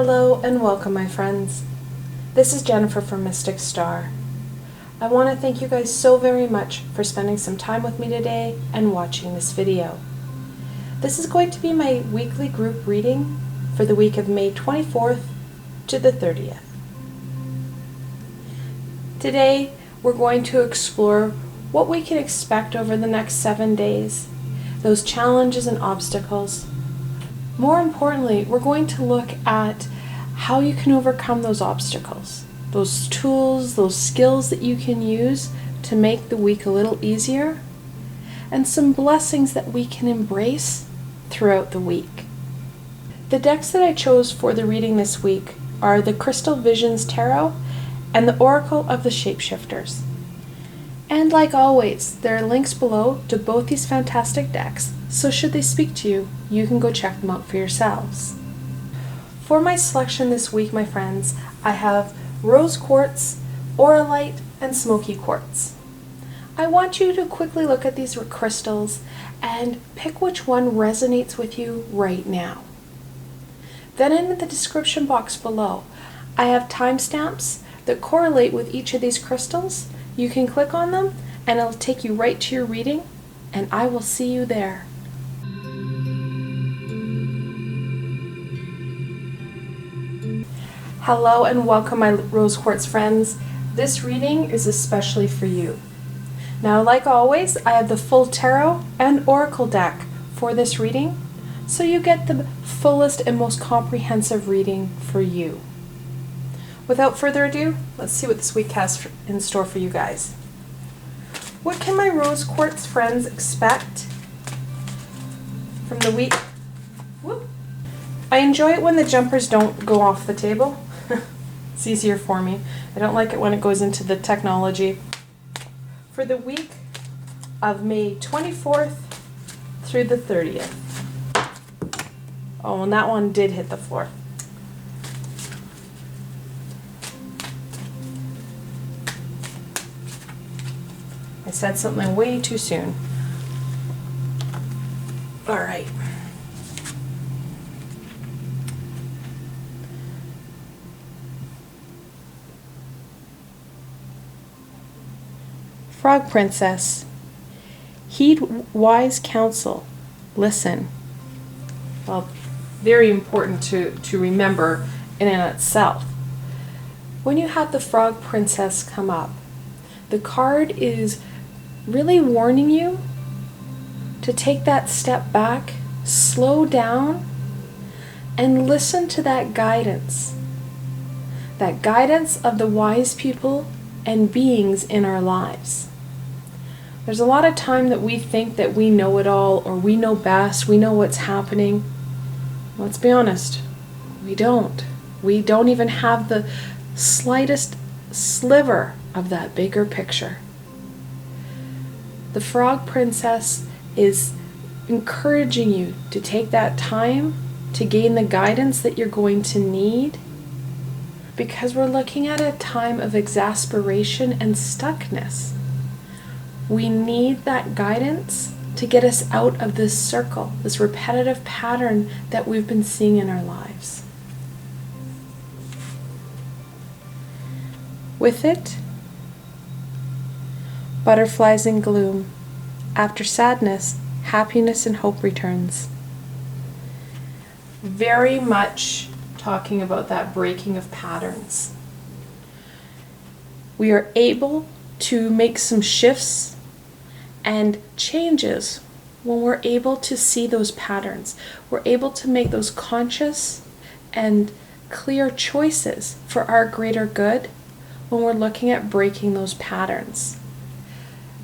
Hello and welcome, my friends. This is Jennifer from Mystic Star. I want to thank you guys so very much for spending some time with me today and watching this video. This is going to be my weekly group reading for the week of May 24th to the 30th. Today, we're going to explore what we can expect over the next 7 days, those challenges and obstacles. More importantly, we're going to look at how you can overcome those obstacles, those tools, those skills that you can use to make the week a little easier, and some blessings that we can embrace throughout the week. The decks that I chose for the reading this week are the Crystal Visions Tarot and the Oracle of the Shapeshifters. And like always, there are links below to both these fantastic decks, so should they speak to you, you can go check them out for yourselves. For my selection this week, my friends, I have Rose Quartz, Auralite, and Smoky Quartz. I want you to quickly look at these crystals and pick which one resonates with you right now. Then in the description box below, I have timestamps that correlate with each of these crystals. You can click on them and it'll take you right to your reading, and I will see you there. Hello and welcome, my Rose Quartz friends. This reading is especially for you. Now, like always, I have the full tarot and oracle deck for this reading, so you get the fullest and most comprehensive reading for you. Without further ado, let's see what this week has in store for you guys. What can my Rose Quartz friends expect from the week? Whoop. I enjoy it when the jumpers don't go off the table. It's easier for me. I don't like it when it goes into the technology. For the week of May 24th through the 30th. Oh, and that one did hit the floor. I said something way too soon. All right. Frog Princess. Heed wise counsel. Listen. Well, very important to remember in and itself. When you have the Frog Princess come up, the card is really warning you to take that step back, slow down, and listen to that guidance of the wise people and beings in our lives. There's a lot of time that we think that we know it all, or we know best, we know what's happening. Let's be honest, we don't. We don't even have the slightest sliver of that bigger picture. The Frog Princess is encouraging you to take that time to gain the guidance that you're going to need, because we're looking at a time of exasperation and stuckness. We need that guidance to get us out of this circle, this repetitive pattern that we've been seeing in our lives. With it, butterflies and gloom. After sadness, happiness and hope returns. Very much talking about that breaking of patterns. We are able to make some shifts and changes when we're able to see those patterns. We're able to make those conscious and clear choices for our greater good when we're looking at breaking those patterns.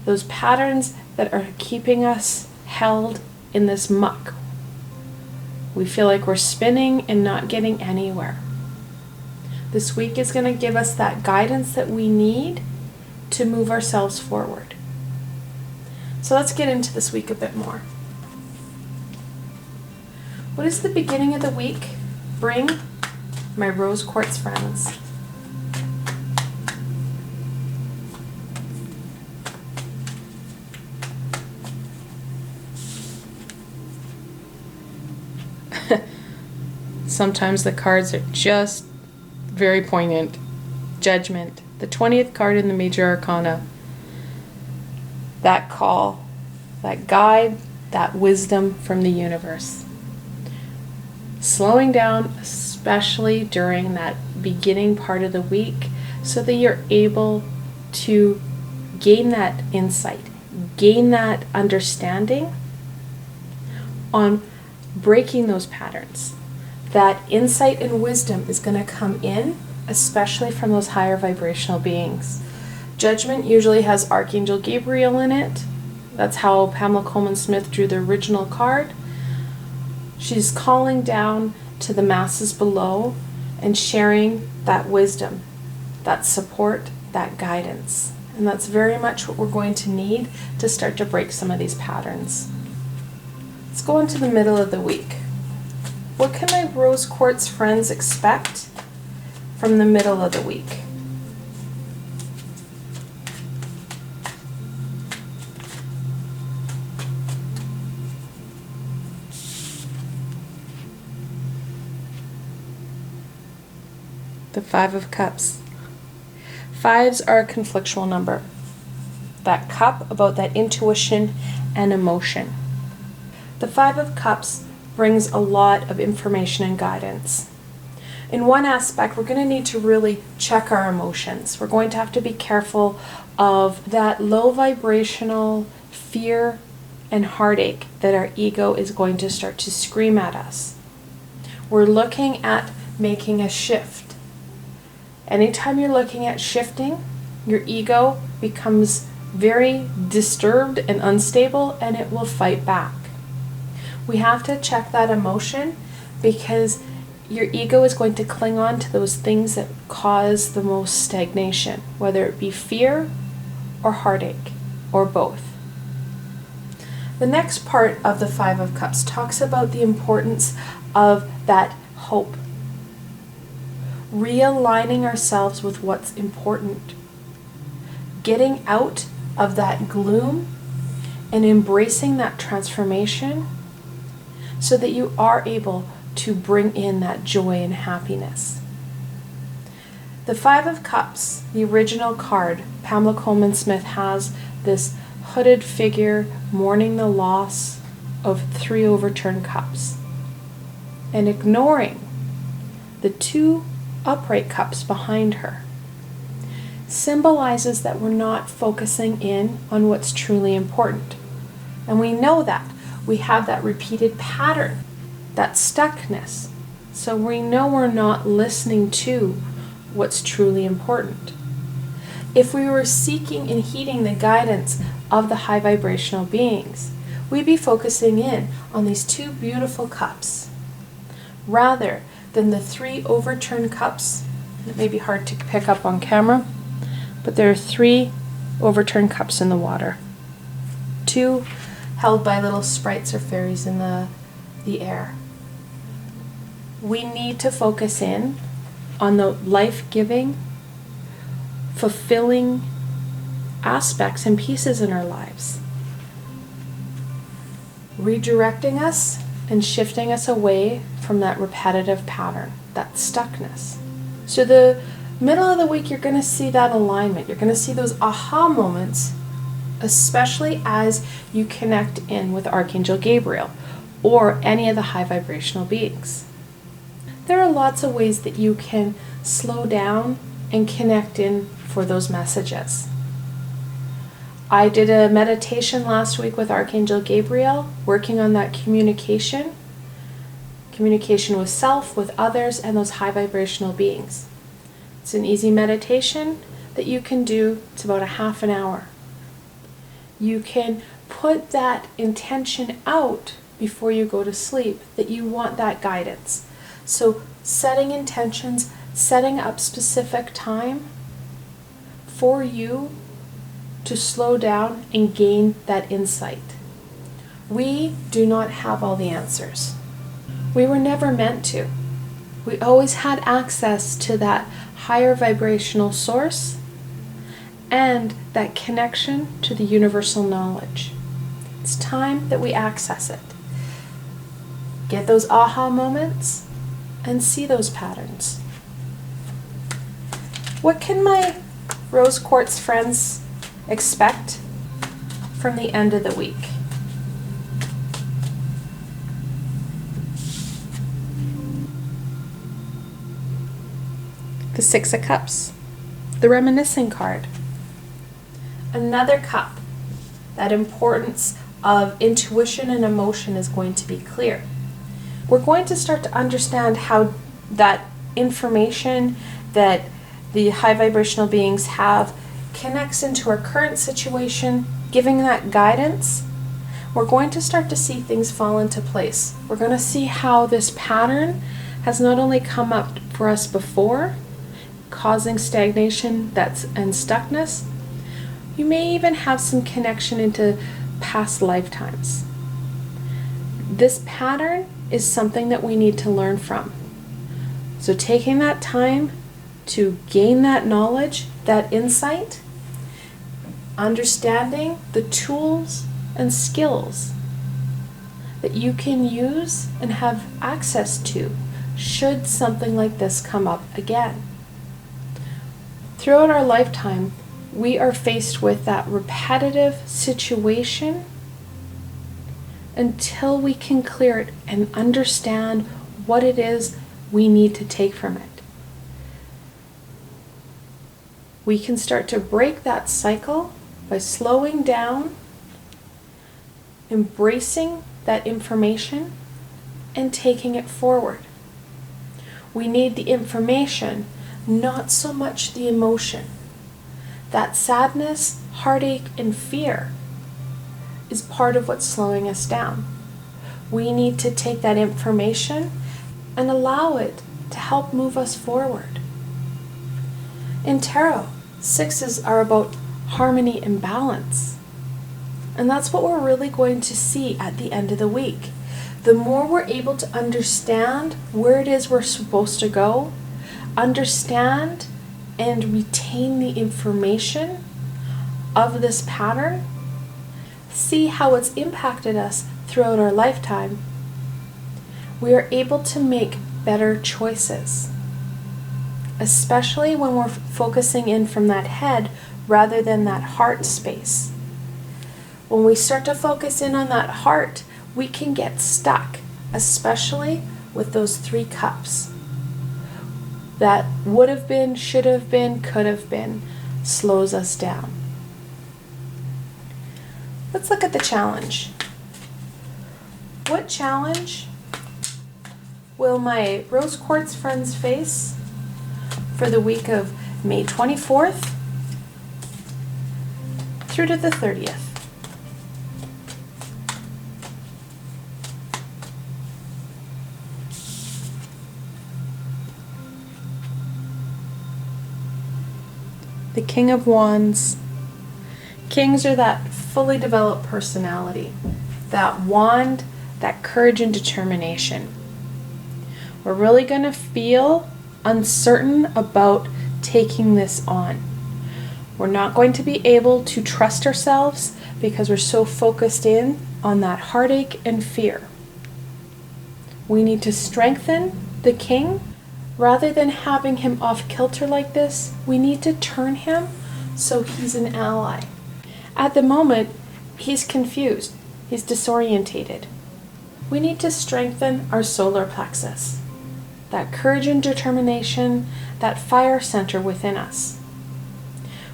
Those patterns that are keeping us held in this muck. We feel like we're spinning and not getting anywhere. This week is going to give us that guidance that we need to move ourselves forward. So let's get into this week a bit more. What does the beginning of the week bring, my Rose Quartz friends? Sometimes the cards are just very poignant. Judgment, the 20th card in the Major Arcana. That call, that guide, that wisdom from the universe. Slowing down, especially during that beginning part of the week, so that you're able to gain that insight, gain that understanding on breaking those patterns. That insight and wisdom is going to come in, especially from those higher vibrational beings. Judgment usually has Archangel Gabriel in it. That's how Pamela Coleman Smith drew the original card. She's calling down to the masses below and sharing that wisdom, that support, that guidance. And that's very much what we're going to need to start to break some of these patterns. Let's go into the middle of the week. What can my rose quartz friends expect from the middle of the week? The Five of Cups. Fives are a conflictual number. That cup about that intuition and emotion. The Five of Cups brings a lot of information and guidance. In one aspect, we're going to need to really check our emotions. We're going to have to be careful of that low vibrational fear and heartache that our ego is going to start to scream at us. We're looking at making a shift. Anytime you're looking at shifting, your ego becomes very disturbed and unstable, and it will fight back. We have to check that emotion, because your ego is going to cling on to those things that cause the most stagnation, whether it be fear or heartache or both. The next part of the Five of Cups talks about the importance of that hope. Realigning ourselves with what's important. Getting out of that gloom and embracing that transformation so that you are able to bring in that joy and happiness. The Five of Cups, the original card, Pamela Coleman Smith has this hooded figure mourning the loss of 3 overturned cups and ignoring the 2 upright cups behind her. Symbolizes that we're not focusing in on what's truly important. And we know that. We have that repeated pattern, that stuckness. So we know we're not listening to what's truly important. If we were seeking and heeding the guidance of the high vibrational beings, we'd be focusing in on these 2 beautiful cups, rather than the 3 overturned cups. It may be hard to pick up on camera, but there are 3 overturned cups in the water. 2 held by little sprites or fairies in the air. We need to focus in on the life-giving, fulfilling aspects and pieces in our lives, redirecting us and shifting us away from that repetitive pattern, that stuckness. So the middle of the week, you're going to see that alignment. You're going to see those aha moments, especially as you connect in with Archangel Gabriel or any of the high vibrational beings. There are lots of ways that you can slow down and connect in for those messages. I did a meditation last week with Archangel Gabriel, working on that communication with self, with others, and those high vibrational beings. It's an easy meditation that you can do. It's about a half an hour. You can put that intention out before you go to sleep that you want that guidance. So setting intentions, setting up specific time for you to slow down and gain that insight. We do not have all the answers. We were never meant to. We always had access to that higher vibrational source and that connection to the universal knowledge. It's time that we access it. Get those aha moments and see those patterns. What can my rose quartz friends expect from the end of the week? The Six of Cups, the reminiscing card. Another cup. That importance of intuition and emotion is going to be clear. We're going to start to understand how that information that the high vibrational beings have connects into our current situation, giving that guidance. We're going to start to see things fall into place. We're going to see how this pattern has not only come up for us before, causing stagnation and stuckness. You may even have some connection into past lifetimes. This pattern is something that we need to learn from. So taking that time to gain that knowledge, that insight, understanding the tools and skills that you can use and have access to should something like this come up again. Throughout our lifetime, we are faced with that repetitive situation until we can clear it and understand what it is we need to take from it. We can start to break that cycle by slowing down, embracing that information, and taking it forward. We need the information, not so much the emotion. That sadness, heartache, and fear is part of what's slowing us down. We need to take that information and allow it to help move us forward. In tarot, sixes are about harmony and balance. And that's what we're really going to see at the end of the week. The more we're able to understand where it is we're supposed to go, understand and retain the information of this pattern, see how it's impacted us throughout our lifetime, we are able to make better choices, especially when we're focusing in from that head rather than that heart space. When we start to focus in on that heart, we can get stuck, especially with those 3 cups. That would have been, should have been, could have been, slows us down. Let's look at the challenge. What challenge will my rose quartz friends face for the week of May 24th through to the 30th? The King of Wands. Kings are that fully developed personality, that wand, that courage and determination. We're really going to feel uncertain about taking this on. We're not going to be able to trust ourselves because we're so focused in on that heartache and fear. We need to strengthen the king. Rather than having him off kilter like this, we need to turn him so he's an ally. At the moment, he's confused. He's disorientated. We need to strengthen our solar plexus, that courage and determination, that fire center within us.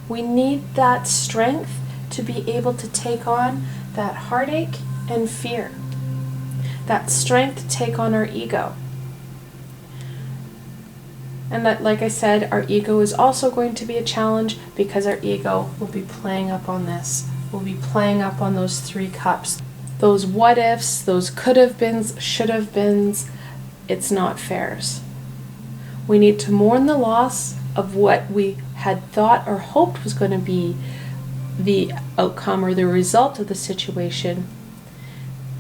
We need that strength to be able to take on that heartache and fear, that strength to take on our ego. And that, like I said, our ego is also going to be a challenge because our ego will be playing up on this. We'll be playing up on those 3 cups. Those what ifs, those could have beens, should have beens. It's not fairs. We need to mourn the loss of what we had thought or hoped was going to be the outcome or the result of the situation,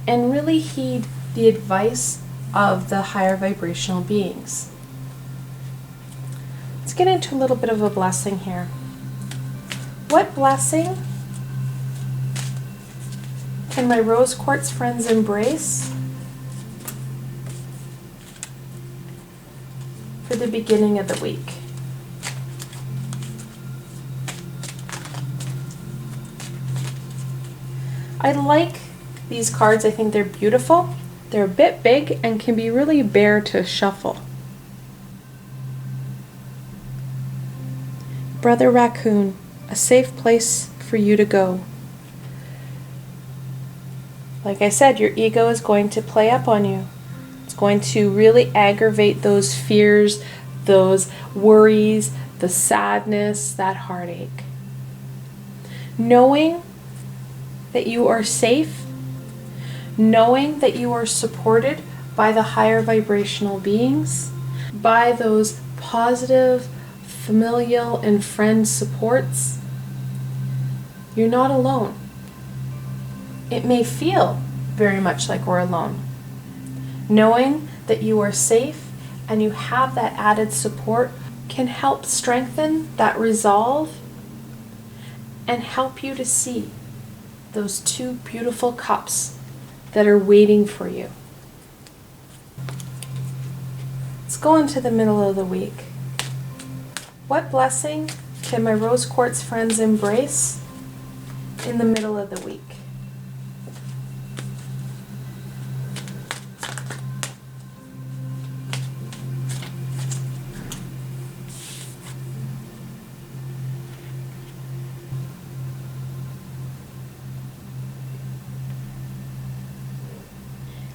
and really heed the advice of the higher vibrational beings. Let's get into a little bit of a blessing here. What blessing can my rose quartz friends embrace for the beginning of the week. I like these cards. I think they're beautiful. They're a bit big and can be really bare to shuffle. Brother Raccoon, a safe place for you to go. Like I said, your ego is going to play up on you. It's going to really aggravate those fears, those worries, the sadness, that heartache. Knowing that you are safe, knowing that you are supported by the higher vibrational beings, by those positive, familial, and friend supports, you're not alone. It may feel very much like we're alone. Knowing that you are safe and you have that added support can help strengthen that resolve and help you to see those two beautiful cups that are waiting for you. Let's go into the middle of the week. What blessing can my rose quartz friends embrace in the middle of the week?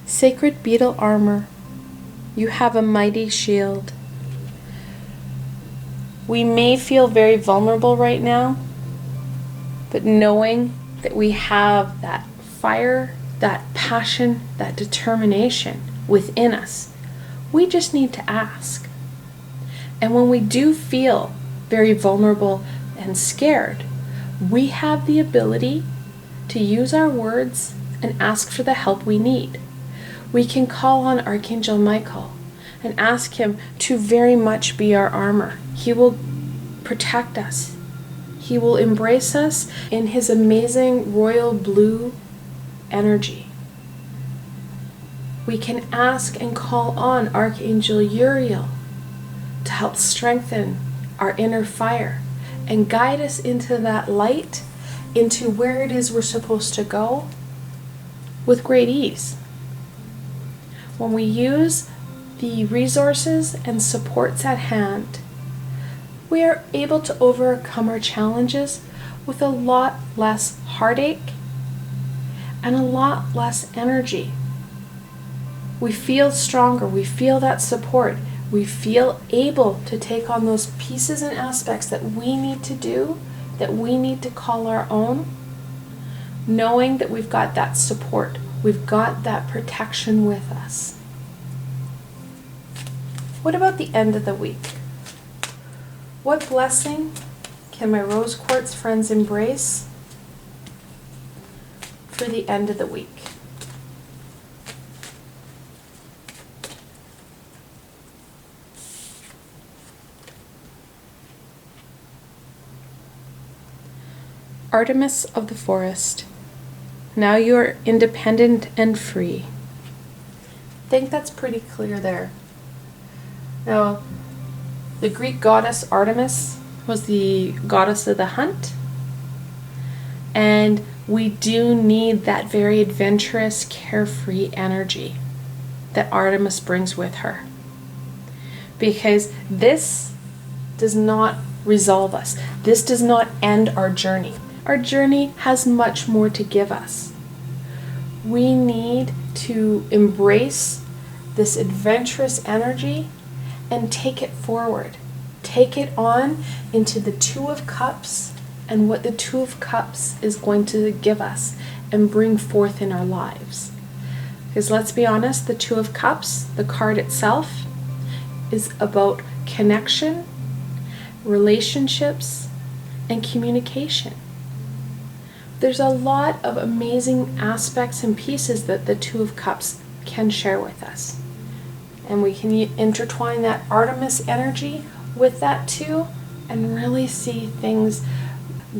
Sacred beetle armor, you have a mighty shield. We may feel very vulnerable right now, but knowing that we have that fire, that passion, that determination within us, we just need to ask. And when we do feel very vulnerable and scared, we have the ability to use our words and ask for the help we need. We can call on Archangel Michael and ask him to very much be our armor. He will protect us. He will embrace us in his amazing royal blue energy. We can ask and call on Archangel Uriel to help strengthen our inner fire and guide us into that light, into where it is we're supposed to go with great ease. When we use the resources and supports at hand, we are able to overcome our challenges with a lot less heartache and a lot less energy. We feel stronger, we feel that support, we feel able to take on those pieces and aspects that we need to do, that we need to call our own, knowing that we've got that support. We've got that protection with us. What about the end of the week? What blessing can my rose quartz friends embrace for the end of the week? Artemis of the forest. Now you are independent and free. I think that's pretty clear there. Now, the Greek goddess Artemis was the goddess of the hunt, and we do need that very adventurous, carefree energy that Artemis brings with her, because this does not resolve us. This does not end our journey. Our journey has much more to give us. We need to embrace this adventurous energy and take it forward. Take it on into the Two of Cups and what the Two of Cups is going to give us and bring forth in our lives. Because let's be honest, the Two of Cups, the card itself, is about connection, relationships, and communication. There's a lot of amazing aspects and pieces that the Two of Cups can share with us. And we can intertwine that Artemis energy with that too and really see things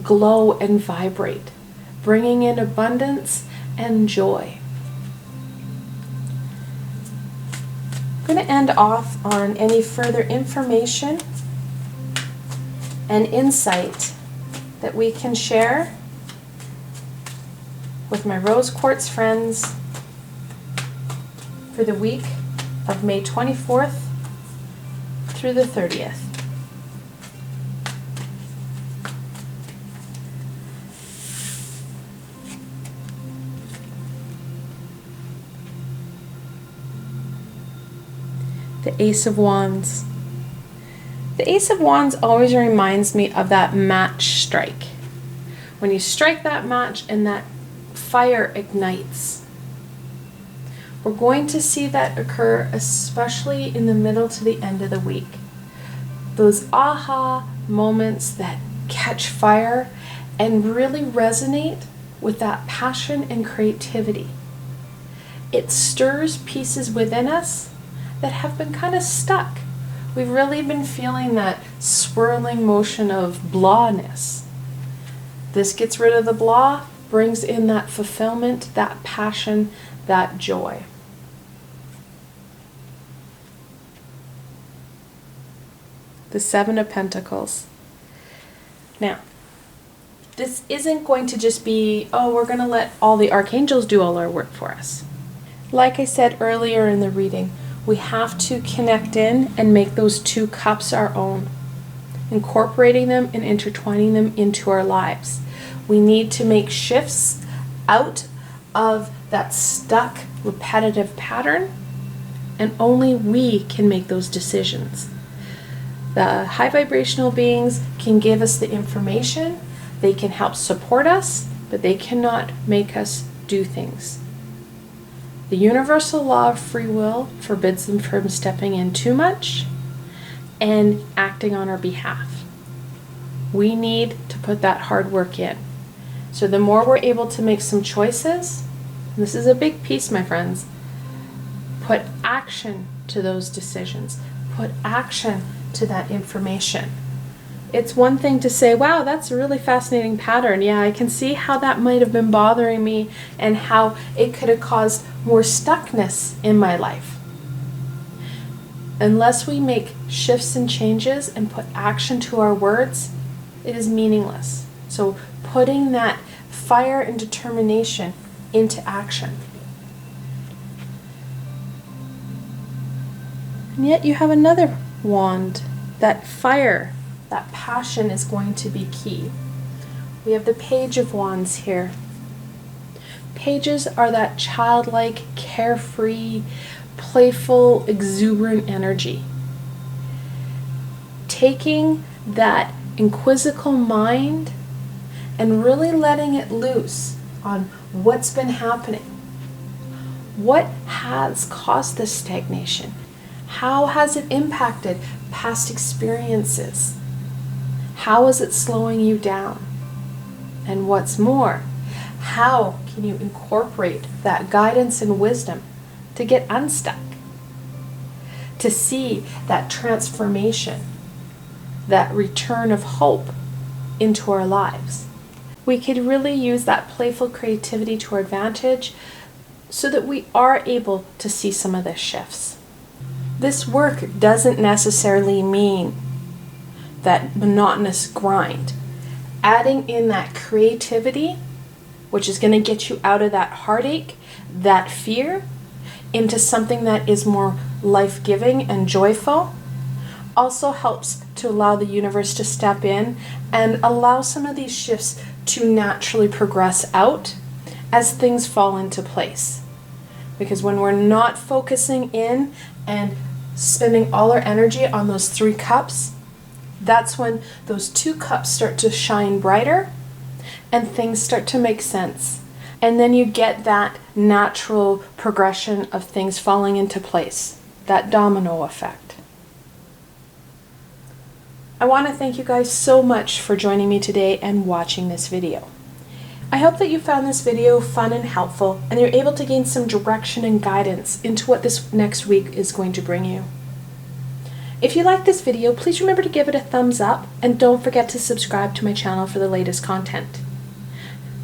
glow and vibrate, bringing in abundance and joy. I'm going to end off on any further information and insight that we can share with my rose quartz friends for the week of May 24th through the 30th. The Ace of Wands. The Ace of Wands always reminds me of that match strike. When you strike that match and that fire ignites. We're going to see that occur especially in the middle to the end of the week. Those aha moments that catch fire and really resonate with that passion and creativity. It stirs pieces within us that have been kind of stuck. We've really been feeling that swirling motion of blahness. This gets rid of the blah, brings in that fulfillment, that passion, that joy. The Seven of Pentacles. Now, this isn't going to just be, oh, we're going to let all the archangels do all our work for us. Like I said earlier in the reading, we have to connect in and make those two cups our own, incorporating them and intertwining them into our lives. We need to make shifts out of that stuck, repetitive pattern, and only we can make those decisions. The high vibrational beings can give us the information, they can help support us, but they cannot make us do things. The universal law of free will forbids them from stepping in too much and acting on our behalf. We need to put that hard work in. So the more we're able to make some choices, this is a big piece, my friends, put action to those decisions, put action to that information. It's one thing to say, wow, that's a really fascinating pattern. Yeah, I can see how that might have been bothering me and how it could have caused more stuckness in my life. Unless we make shifts and changes and put action to our words, it is meaningless. So putting that fire and determination into action. And yet you have another wand, that fire. That passion is going to be key. We have the Page of Wands here. Pages are that childlike, carefree, playful, exuberant energy. Taking that inquisitive mind and really letting it loose on what's been happening. What has caused this stagnation? How has it impacted past experiences? How is it slowing you down? And what's more, how can you incorporate that guidance and wisdom to get unstuck? To see that transformation, that return of hope into our lives. We could really use that playful creativity to our advantage so that we are able to see some of the shifts. This work doesn't necessarily mean that monotonous grind. Adding in that creativity, which is going to get you out of that heartache, that fear, into something that is more life-giving and joyful, also helps to allow the universe to step in and allow some of these shifts to naturally progress out as things fall into place. Because when we're not focusing in and spending all our energy on those three cups, that's when those two cups start to shine brighter and things start to make sense. And then you get that natural progression of things falling into place, that domino effect. I want to thank you guys so much for joining me today and watching this video. I hope that you found this video fun and helpful and you're able to gain some direction and guidance into what this next week is going to bring you. If you like this video, please remember to give it a thumbs up and don't forget to subscribe to my channel for the latest content.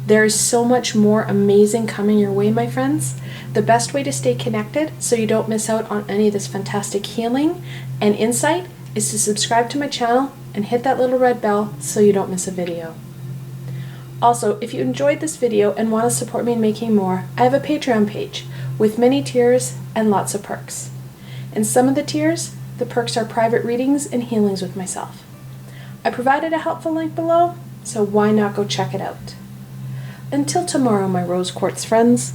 There is so much more amazing coming your way, my friends. The best way to stay connected so you don't miss out on any of this fantastic healing and insight is to subscribe to my channel and hit that little red bell so you don't miss a video. Also, if you enjoyed this video and want to support me in making more, I have a Patreon page with many tiers and lots of perks. In some of the tiers, the perks are private readings and healings with myself. I provided a helpful link below, so why not go check it out? Until tomorrow, my rose quartz friends.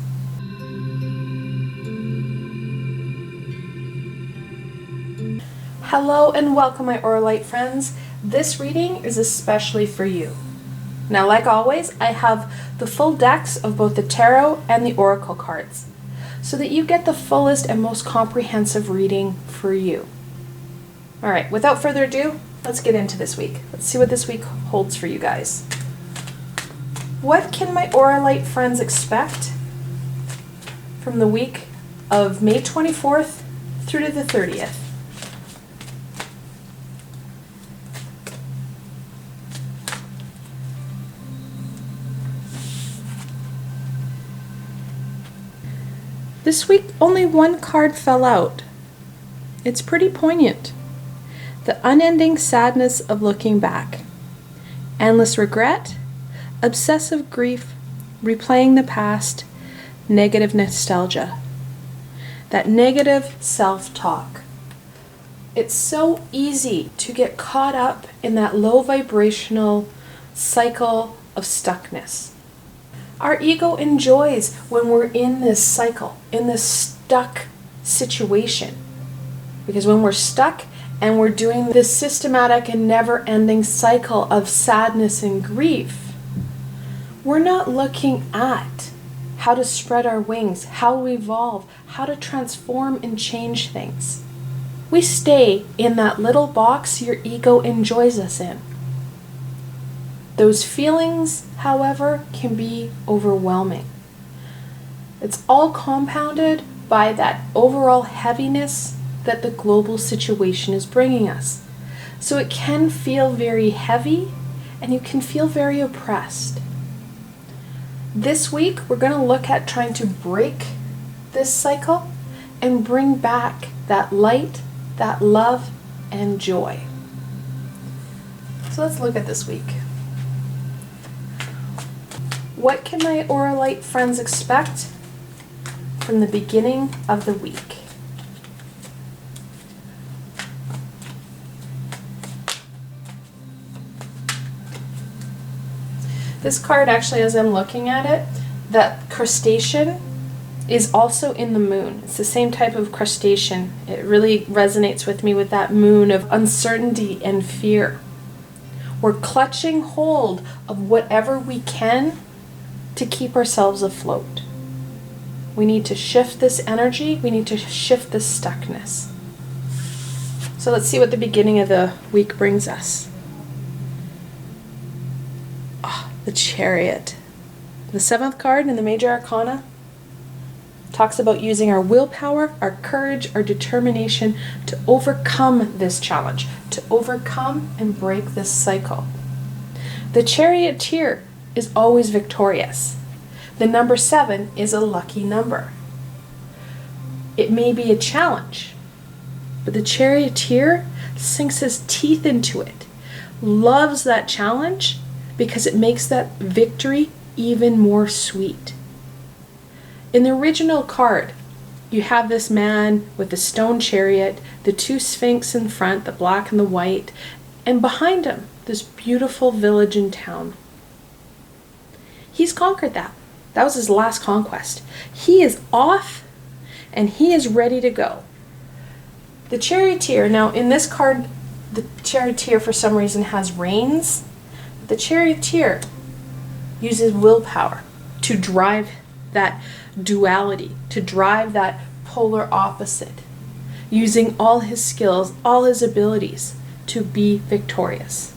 Hello and welcome, my Auralite friends. This reading is especially for you. Now, like always, I have the full decks of both the tarot and the oracle cards, so that you get the fullest and most comprehensive reading for you. All right, without further ado, let's get into this week. Let's see what this week holds for you guys. What can my Auralite friends expect from the week of May 24th through to the 30th? This week, only one card fell out. It's pretty poignant. The unending sadness of looking back. Endless regret, obsessive grief, replaying the past, negative nostalgia. That negative self-talk. It's so easy to get caught up in that low vibrational cycle of stuckness. Our ego enjoys when we're in this cycle, in this stuck situation. Because when we're stuck and we're doing this systematic and never-ending cycle of sadness and grief, we're not looking at how to spread our wings, how to evolve, how to transform and change things. We stay in that little box your ego enjoys us in. Those feelings, however, can be overwhelming. It's all compounded by that overall heaviness that the global situation is bringing us. So it can feel very heavy and you can feel very oppressed. This week, we're going to look at trying to break this cycle and bring back that light, that love, and joy. So let's look at this week. What can my Auralite friends expect from the beginning of the week? This card, actually, as I'm looking at it, that crustacean is also in the moon. It's the same type of crustacean. It really resonates with me with that moon of uncertainty and fear. We're clutching hold of whatever we can to keep ourselves afloat. We need to shift this energy. We need to shift this stuckness. So let's see what the beginning of the week brings us. The Chariot. The 7th card in the Major Arcana talks about using our willpower, our courage, our determination to overcome this challenge, to overcome and break this cycle. The Charioteer is always victorious. The number 7 is a lucky number. It may be a challenge, but the Charioteer sinks his teeth into it, loves that challenge, because it makes that victory even more sweet. In the original card, you have this man with the stone chariot, the 2 sphinx in front, the black and the white, and behind him, this beautiful village and town. He's conquered that. That was his last conquest. He is off, and he is ready to go. The Charioteer, now in this card, the Charioteer for some reason has reins. The Charioteer uses willpower to drive that duality, to drive that polar opposite, using all his skills, all his abilities to be victorious.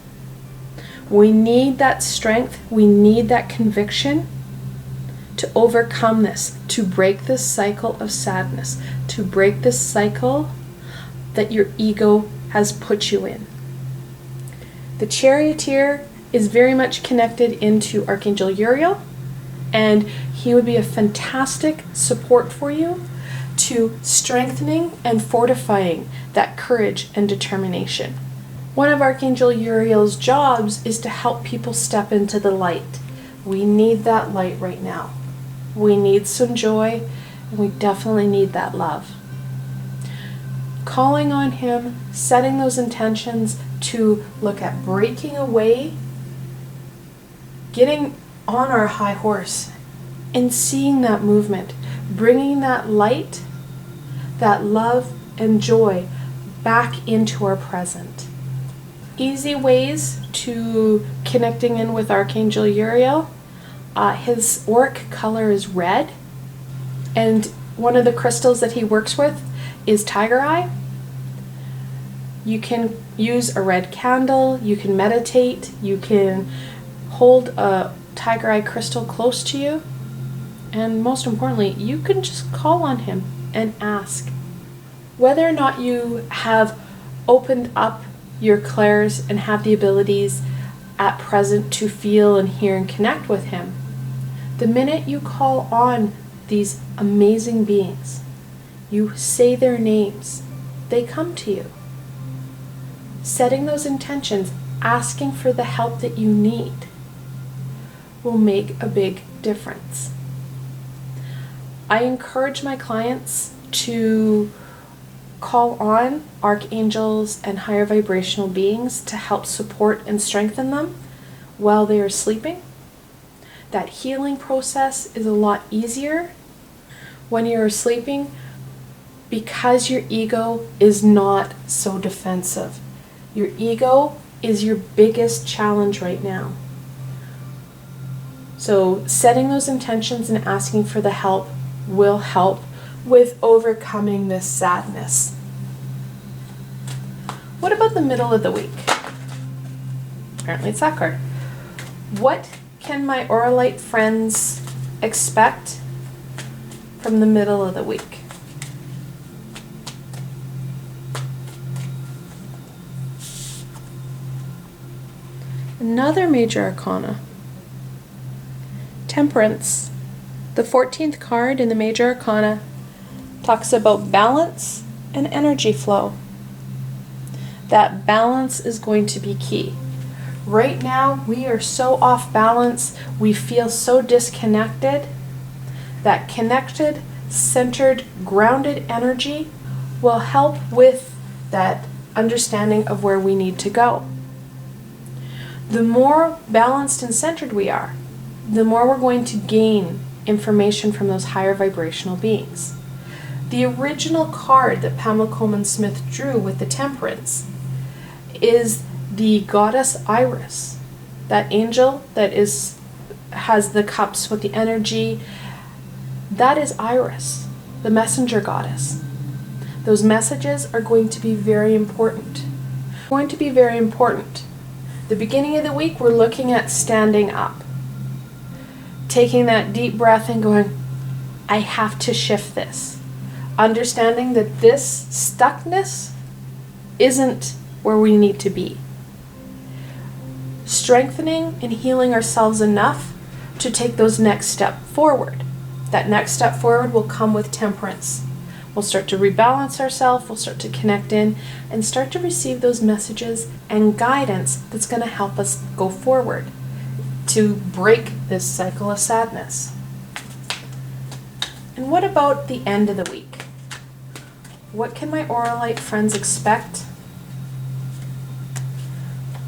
We need that strength, we need that conviction to overcome this, to break this cycle of sadness, to break this cycle that your ego has put you in. The Charioteer is very much connected into Archangel Uriel and he would be a fantastic support for you to strengthening and fortifying that courage and determination. One of Archangel Uriel's jobs is to help people step into the light. We need that light right now. We need some joy, and we definitely need that love. Calling on him, setting those intentions to look at breaking away, getting on our high horse and seeing that movement, bringing that light, that love and joy back into our present. Easy ways to connecting in with Archangel Uriel. His auric color is red, and one of the crystals that he works with is tiger eye. You can use a red candle, you can meditate, you can hold a tiger eye crystal close to you, and most importantly, you can just call on him and ask. Whether or not you have opened up your clairs and have the abilities at present to feel and hear and connect with him, the minute you call on these amazing beings, you say their names, they come to you. Setting those intentions, asking for the help that you need, will make a big difference. I encourage my clients to call on archangels and higher vibrational beings to help support and strengthen them while they are sleeping. That healing process is a lot easier when you're sleeping because your ego is not so defensive. Your ego is your biggest challenge right now. So setting those intentions and asking for the help will help with overcoming this sadness. What about the middle of the week? Apparently it's that card. What can my Auralite friends expect from the middle of the week? Another major arcana. Temperance. The 14th card in the major arcana talks about balance and energy flow. That balance is going to be key. Right now, we are so off balance, we feel so disconnected. That connected, centered, grounded energy will help with that understanding of where we need to go. The more balanced and centered we are, the more we're going to gain information from those higher vibrational beings. The original card that Pamela Coleman Smith drew with the Temperance is the goddess Iris, that angel that has the cups with the energy. That is Iris, the messenger goddess. Those messages are going to be very important. The beginning of the week, we're looking at standing up. Taking that deep breath and going, I have to shift this. Understanding that this stuckness isn't where we need to be. Strengthening and healing ourselves enough to take those next step forward. That next step forward will come with temperance. We'll start to rebalance ourselves, we'll start to connect in and start to receive those messages and guidance that's going to help us go forward to break this cycle of sadness. And what about the end of the week? What can my Auralite friends expect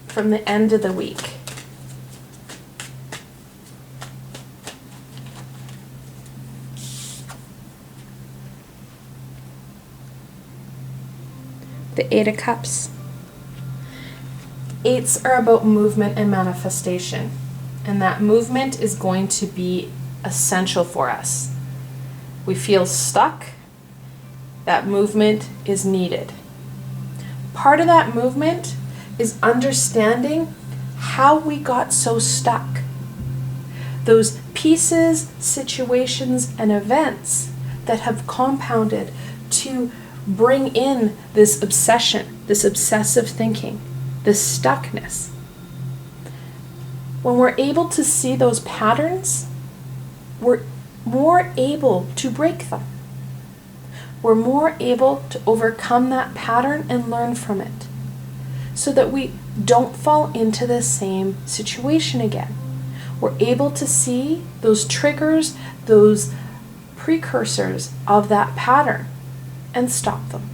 from the end of the week? The Eight of Cups. Eights are about movement and manifestation, and that movement is going to be essential for us. We feel stuck, that movement is needed. Part of that movement is understanding how we got so stuck. Those pieces, situations, and events that have compounded to bring in this obsession, this obsessive thinking, this stuckness. When we're able to see those patterns we're more able to break them. We're more able to overcome that pattern and learn from it so that we don't fall into the same situation again. We're able to see those triggers, those precursors of that pattern and stop them.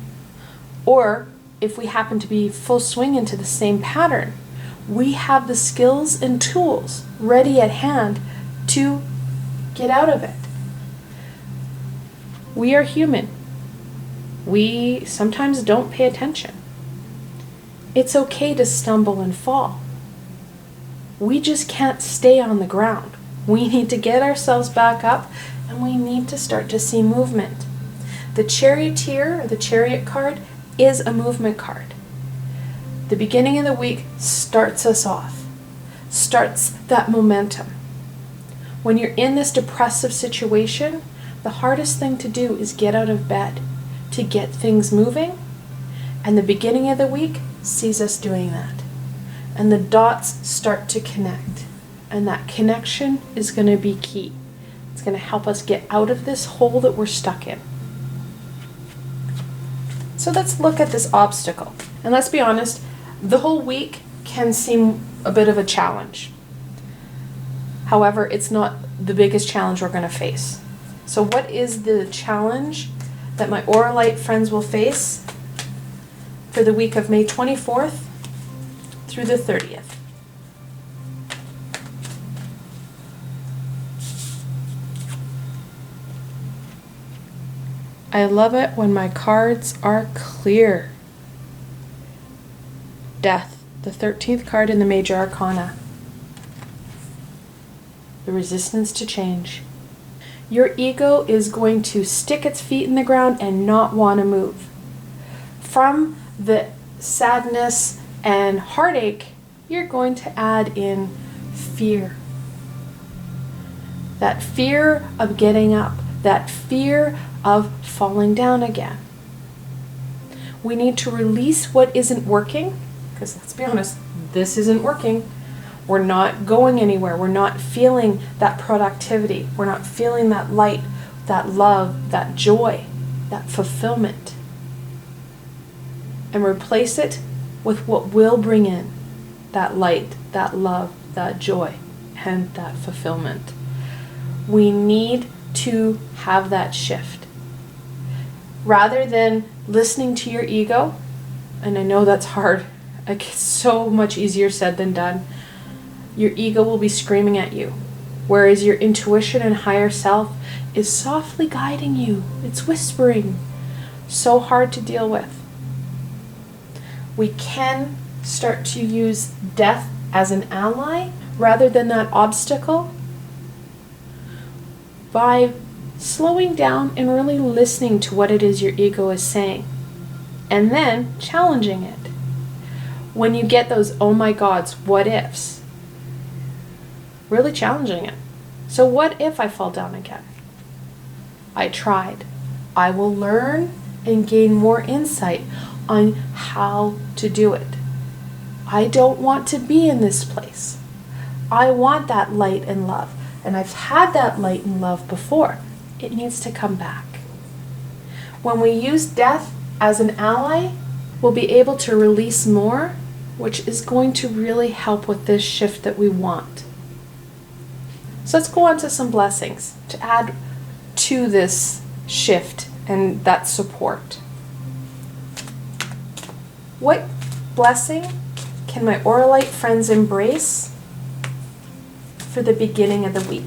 Or if we happen to be full swing into the same pattern, we have the skills and tools ready at hand to get out of it. We are human. We sometimes don't pay attention. It's okay to stumble and fall. We just can't stay on the ground. We need to get ourselves back up, and we need to start to see movement. The charioteer, or the chariot card, is a movement card. The beginning of the week starts us off, starts that momentum. When you're in this depressive situation, the hardest thing to do is get out of bed, to get things moving, and the beginning of the week sees us doing that. And the dots start to connect, and that connection is going to be key. It's going to help us get out of this hole that we're stuck in. So let's look at this obstacle. And let's be honest, the whole week can seem a bit of a challenge. However, it's not the biggest challenge we're going to face. So what is the challenge that my Auralite friends will face for the week of May 24th through the 30th? I love it when my cards are clear. Death, the 13th card in the Major Arcana. The resistance to change. Your ego is going to stick its feet in the ground and not want to move. From the sadness and heartache, you're going to add in fear. That fear of getting up, that fear of falling down again. We need to release what isn't working, because let's be honest, this isn't working. We're not going anywhere. We're not feeling that productivity. We're not feeling that light, that love, that joy, that fulfillment. And replace it with what will bring in that light, that love, that joy, and that fulfillment. We need to have that shift. Rather than listening to your ego, and I know that's hard, like it's so much easier said than done, your ego will be screaming at you, whereas your intuition and higher self is softly guiding you. It's whispering. So hard to deal with. We can start to use death as an ally rather than that obstacle by slowing down and really listening to what it is your ego is saying, and then challenging it. When you get those oh my gods, what ifs, really challenging it. So what if I fall down again? I tried. I will learn and gain more insight on how to do it. I don't want to be in this place. I want that light and love, and I've had that light and love before. It needs to come back. When we use death as an ally, we'll be able to release more, which is going to really help with this shift that we want. So let's go on to some blessings to add to this shift and that support. What blessing can my Auralite friends embrace for the beginning of the week?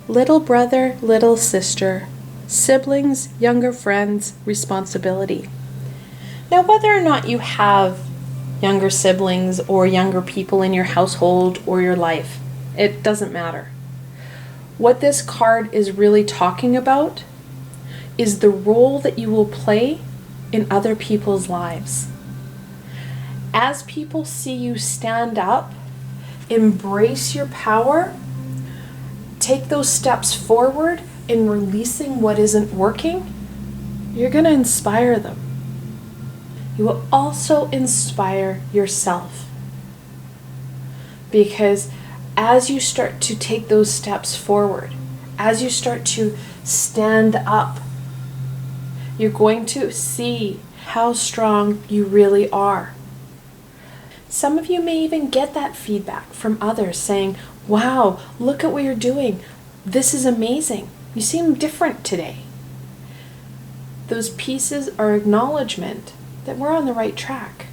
Little brother, little sister, siblings, younger friends, responsibility. Now, whether or not you have younger siblings or younger people in your household or your life, it doesn't matter. What this card is really talking about is the role that you will play in other people's lives. As people see you stand up, embrace your power, take those steps forward in releasing what isn't working, you're going to inspire them. you will also inspire yourself. Because as you start to take those steps forward, as you start to stand up, you're going to see how strong you really are. Some of you may even get that feedback from others saying, wow, look at what you're doing. This is amazing. You seem different today. Those pieces are acknowledgement that we're on the right track.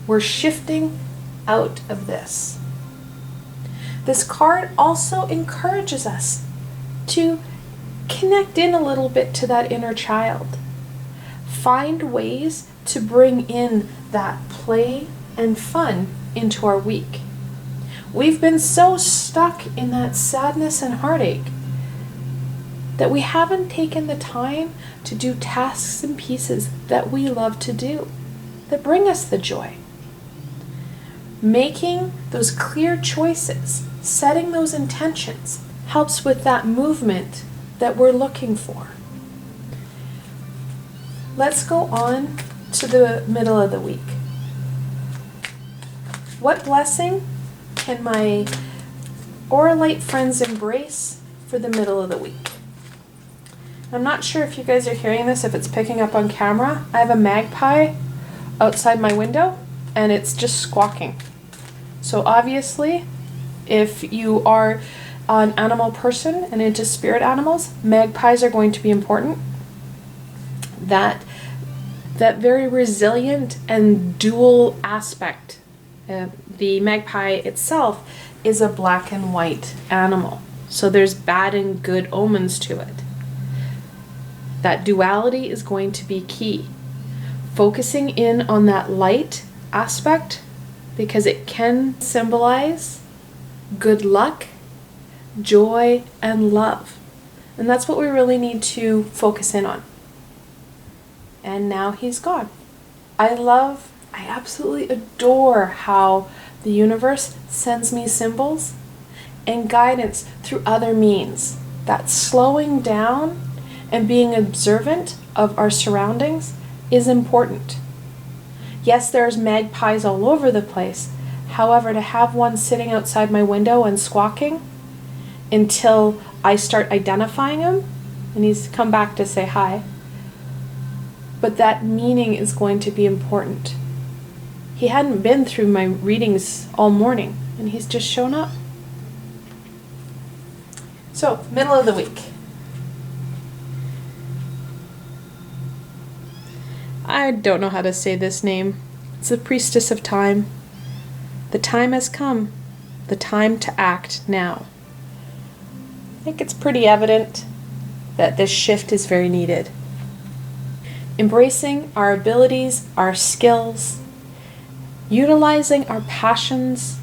We're shifting out of this. This card also encourages us to connect in a little bit to that inner child. Find ways to bring in that play and fun into our week. We've been so stuck in that sadness and heartache that we haven't taken the time to do tasks and pieces that we love to do, that bring us the joy. Making those clear choices, setting those intentions, helps with that movement that we're looking for. Let's go on to the middle of the week. What blessing can my Auralite friends embrace for the middle of the week? I'm not sure if you guys are hearing this, if it's picking up on camera. I have a magpie outside my window and it's just squawking. So obviously, if you are an animal person and into spirit animals, magpies are going to be important. That very resilient and dual aspect. The magpie itself is a black and white animal. So there's bad and good omens to it. That duality is going to be key. Focusing in on that light aspect, because it can symbolize good luck, joy, and love. And that's what we really need to focus in on. And now he's gone. I absolutely adore how the universe sends me symbols and guidance through other means. That slowing down and being observant of our surroundings is important. Yes, there's magpies all over the place. However, to have one sitting outside my window and squawking until I start identifying him, and he's come back to say hi, but that meaning is going to be important. He hadn't been through my readings all morning, and he's just shown up. So, middle of the week. I don't know how to say this name. It's the Priestess of Time. The time has come. The time to act now. I think it's pretty evident that this shift is very needed. Embracing our abilities, our skills, utilizing our passions,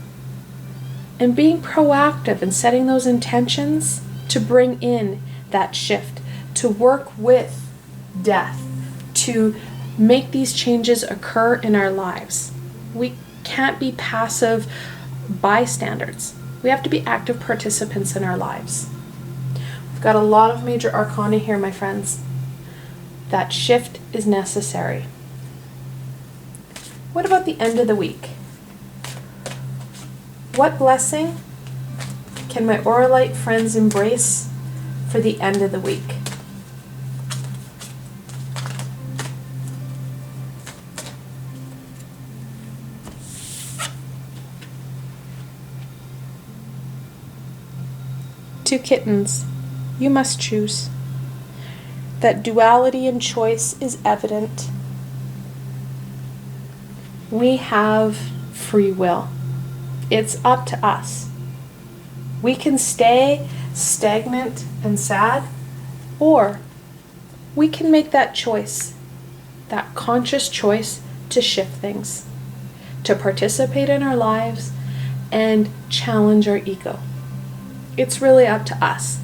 and being proactive and setting those intentions to bring in that shift, to work with death, to make these changes occur in our lives. We can't be passive bystanders. We have to be active participants in our lives. We've got a lot of major arcana here, my friends. That shift is necessary. What about the end of the week? What blessing can my Auralite friends embrace for the end of the week? Two kittens, you must choose. That duality in choice is evident. We have free will. It's up to us. We can stay stagnant and sad, or we can make that choice, that conscious choice to shift things, to participate in our lives and challenge our ego. It's really up to us.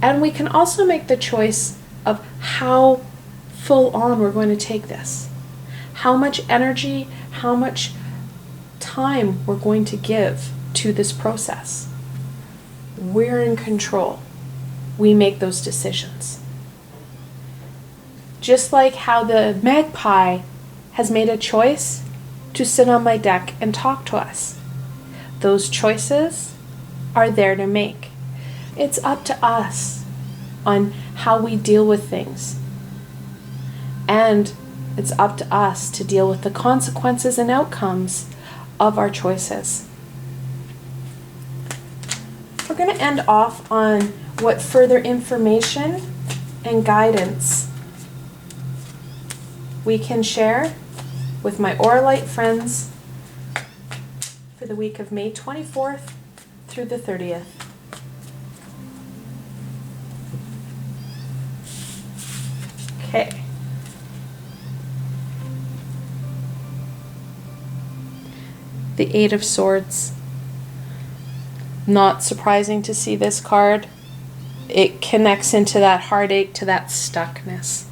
And we can also make the choice of how full on we're going to take this. How much energy, how much time we're going to give to this process. We're in control. We make those decisions. Just like how the magpie has made a choice to sit on my deck and talk to us. Those choices are there to make. It's up to us on how we deal with things. And it's up to us to deal with the consequences and outcomes of our choices. We're going to end off on what further information and guidance we can share with my Auralite friends for the week of May 24th through the 30th. Okay. The Eight of Swords. Not surprising to see this card. It connects into that heartache, to that stuckness.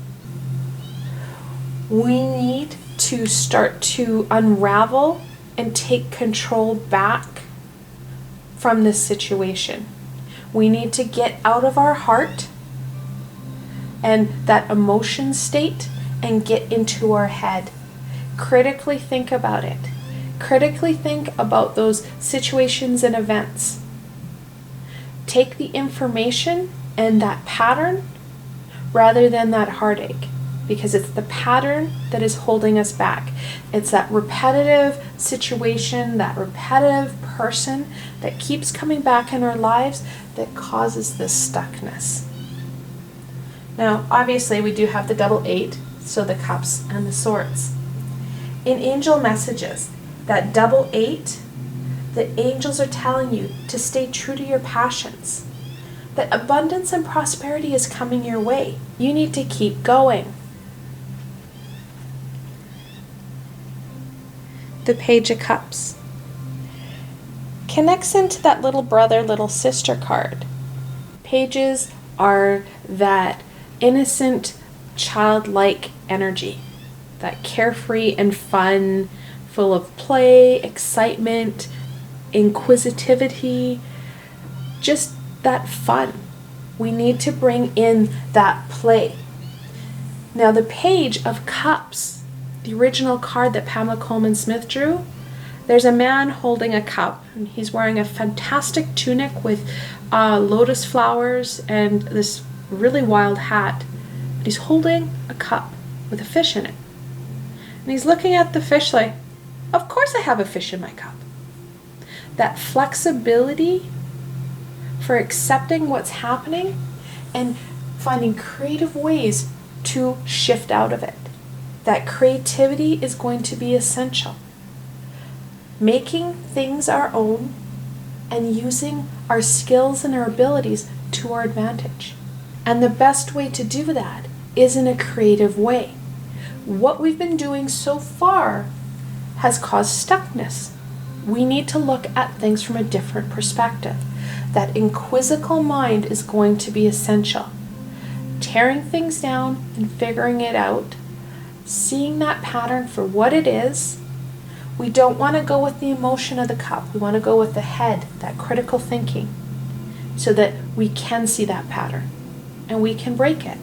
We need to start to unravel and take control back from this situation. We need to get out of our heart and that emotion state and get into our head. Critically think about it. Critically think about those situations and events. Take the information and that pattern rather than that heartache, because it's the pattern that is holding us back. It's that repetitive situation, that repetitive person that keeps coming back in our lives that causes this stuckness. Now, obviously, we do have the double eight, so the cups and the swords. In angel messages, that double eight, the angels are telling you to stay true to your passions. That abundance and prosperity is coming your way. You need to keep going. The Page of Cups connects into that little brother, little sister card. Pages are that innocent, childlike energy, that carefree and fun, full of play, excitement, inquisitivity, just that fun. We need to bring in that play. Now, the Page of Cups, the original card that Pamela Coleman Smith drew, there's a man holding a cup, and he's wearing a fantastic tunic with lotus flowers and this really wild hat. But he's holding a cup with a fish in it. And he's looking at the fish like, of course I have a fish in my cup. That flexibility for accepting what's happening and finding creative ways to shift out of it. That creativity is going to be essential. Making things our own and using our skills and our abilities to our advantage. And the best way to do that is in a creative way. What we've been doing so far has caused stuckness. We need to look at things from a different perspective. That inquisical mind is going to be essential. Tearing things down and figuring it out, seeing that pattern for what it is. We don't want to go with the emotion of the cup. We want to go with the head, that critical thinking, so that we can see that pattern and we can break it.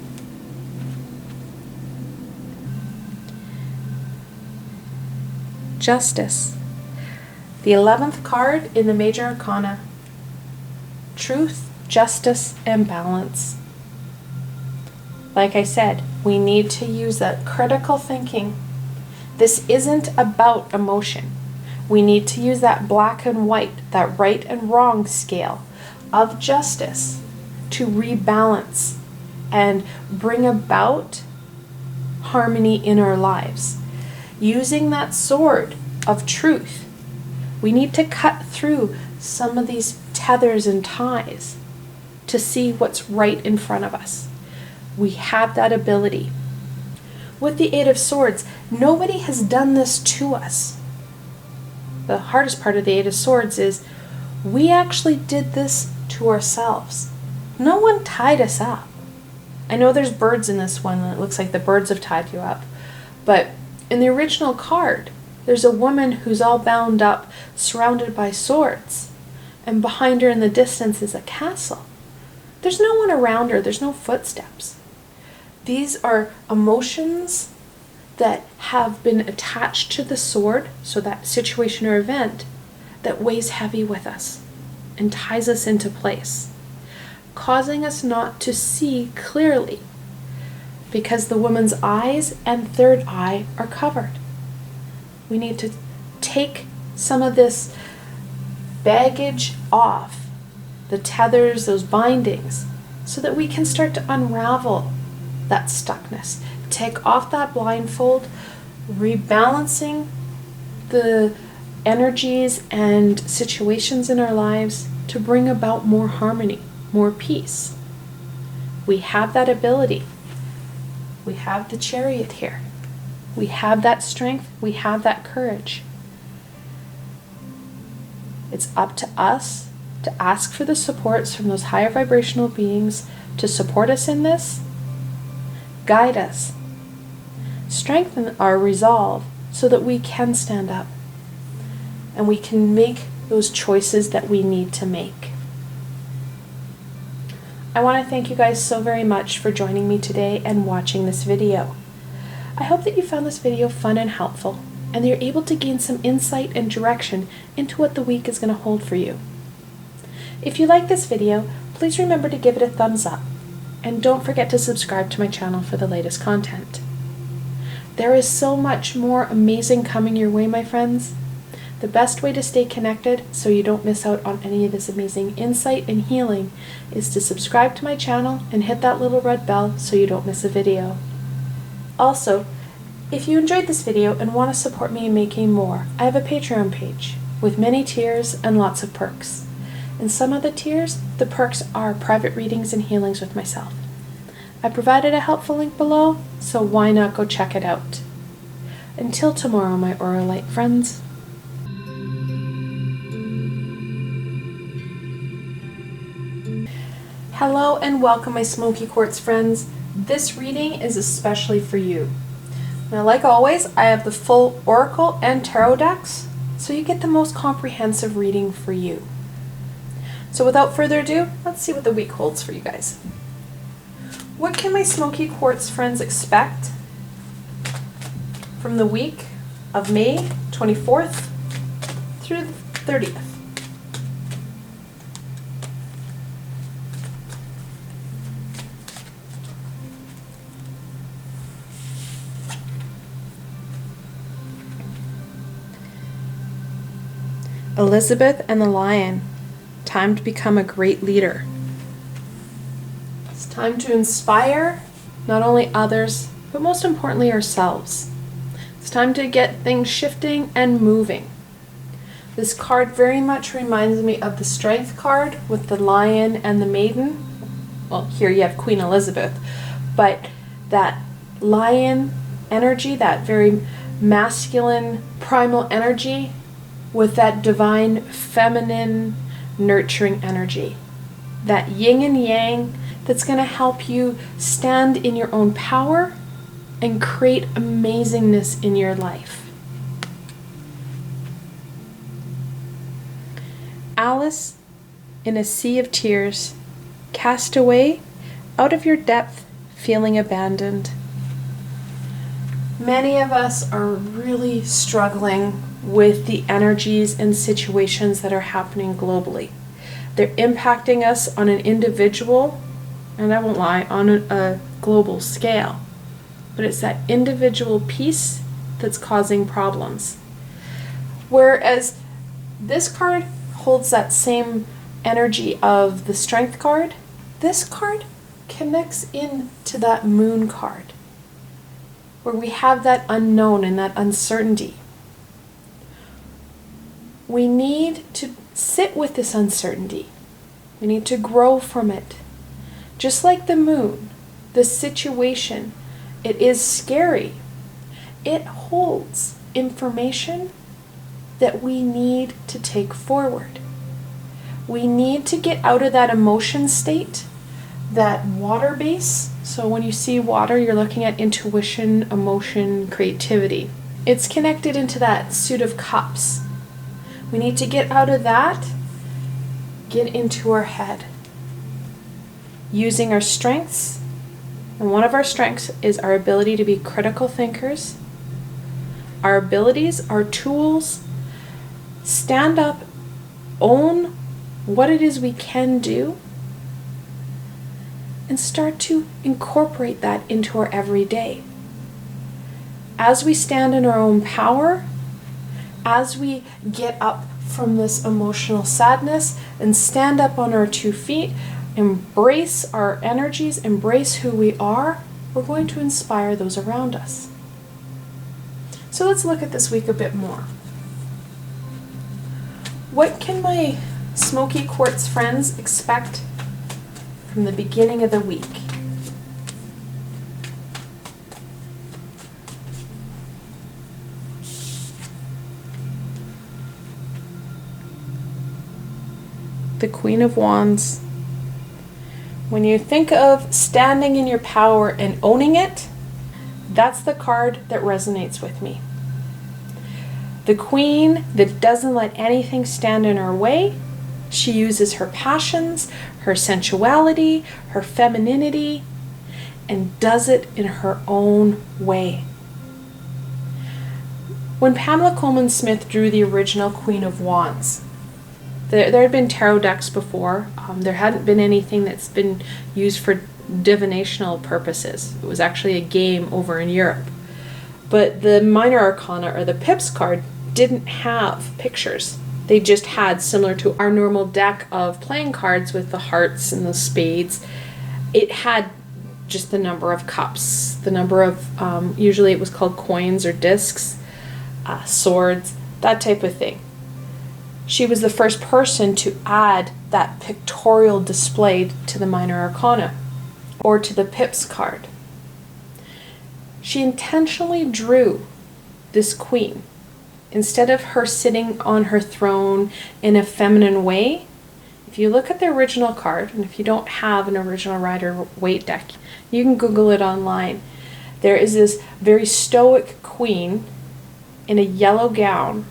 Justice. The 11th card in the Major Arcana. Truth, justice, and balance. Like I said, we need to use that critical thinking. This isn't about emotion. We need to use that black and white, that right and wrong scale of justice to rebalance and bring about harmony in our lives. Using that sword of truth, we need to cut through some of these tethers and ties to see what's right in front of us. We have that ability. With the Eight of Swords, nobody has done this to us. The hardest part of the Eight of Swords is we actually did this to ourselves. No one tied us up. I know there's birds in this one, and it looks like the birds have tied you up. But in the original card, there's a woman who's all bound up, surrounded by swords. And behind her in the distance is a castle. There's no one around her. There's no footsteps. These are emotions that have been attached to the sword, so that situation or event, that weighs heavy with us and ties us into place, causing us not to see clearly because the woman's eyes and third eye are covered. We need to take some of this baggage off, the tethers, those bindings, so that we can start to unravel that stuckness. Take off that blindfold, rebalancing the energies and situations in our lives to bring about more harmony, more peace. We have that ability. We have the Chariot here. We have that strength. We have that courage. It's up to us to ask for the supports from those higher vibrational beings to support us in this, guide us, strengthen our resolve so that we can stand up and we can make those choices that we need to make. I want to thank you guys so very much for joining me today and watching this video. I hope that you found this video fun and helpful, and that you're able to gain some insight and direction into what the week is going to hold for you. If you like this video, please remember to give it a thumbs up, and don't forget to subscribe to my channel for the latest content. There is so much more amazing coming your way, my friends. The best way to stay connected so you don't miss out on any of this amazing insight and healing is to subscribe to my channel and hit that little red bell so you don't miss a video. Also, if you enjoyed this video and want to support me in making more, I have a Patreon page with many tiers and lots of perks. In some of the tiers, the perks are private readings and healings with myself. I provided a helpful link below, so why not go check it out. Until tomorrow, my Auralite friends. Hello and welcome, my Smoky Quartz friends. This reading is especially for you. Now, like always, I have the full Oracle and Tarot decks, so you get the most comprehensive reading for you. So without further ado, let's see what the week holds for you guys. What can my Smoky Quartz friends expect from the week of May 24th through the 30th? Elizabeth and the Lion. Time to become a great leader. It's time to inspire not only others, but most importantly ourselves. It's time to get things shifting and moving. This card very much reminds me of the Strength card with the Lion and the Maiden. Well, here you have Queen Elizabeth, but that lion energy, that very masculine, primal energy, with that divine, feminine, nurturing energy. That yin and yang that's going to help you stand in your own power and create amazingness in your life. Alice in a sea of tears, cast away, out of your depth, feeling abandoned. Many of us are really struggling with the energies and situations that are happening globally. They're impacting us on an individual, and I won't lie, on a global scale. But it's that individual piece that's causing problems. Whereas this card holds that same energy of the Strength card, this card connects into that Moon card, where we have that unknown and that uncertainty. We need to sit with this uncertainty. We need to grow from it. Just like the Moon, the situation, it is scary. It holds information that we need to take forward. We need to get out of that emotion state, that water base. So when you see water, you're looking at intuition, emotion, creativity. It's connected into that suit of cups. We need to get out of that, get into our head, using our strengths, And one of our strengths is our ability to be critical thinkers. Our abilities, our tools, stand up, own what it is we can do, and start to incorporate that into our everyday. As we stand in our own power, as we get up from this emotional sadness and stand up on our 2 feet, embrace our energies, embrace who we are, we're going to inspire those around us. So let's look at this week a bit more. What can my Smoky Quartz friends expect from the beginning of the week? The Queen of Wands. When you think of standing in your power and owning it, that's the card that resonates with me. The queen that doesn't let anything stand in her way. She uses her passions, her sensuality, her femininity, and does it in her own way. When Pamela Coleman Smith drew the original Queen of Wands, there had been tarot decks before. There hadn't been anything that's been used for divinational purposes. It was actually a game over in Europe. But the minor arcana, or the pips card, didn't have pictures. They just had, similar to our normal deck of playing cards with the hearts and the spades, it had just the number of cups, the number of, usually it was called coins or discs, swords, that type of thing. She was the first person to add that pictorial display to the minor arcana, or to the pips card. She intentionally drew this queen. Instead of her sitting on her throne in a feminine way, if you look at the original card, and if you don't have an original Rider-Waite deck, you can Google it online. There is this very stoic queen in a yellow gown,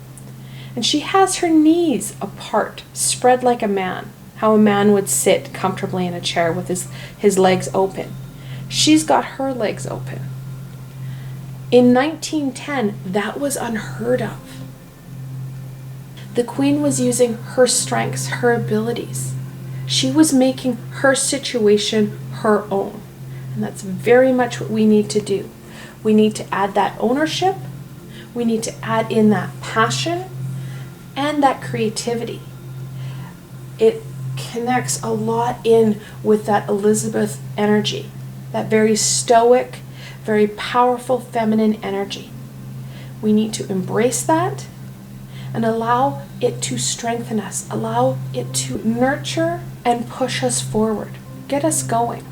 and she has her knees apart, spread like a man, how a man would sit comfortably in a chair with his legs open. She's got her legs open. In 1910, that was unheard of. The queen was using her strengths, her abilities. She was making her situation her own. And that's very much what we need to do. We need to add that ownership. We need to add in that passion and that creativity. It connects a lot in with that Elizabeth energy, that very stoic, very powerful feminine energy. We need to embrace that and allow it to strengthen us, allow it to nurture and push us forward, get us going.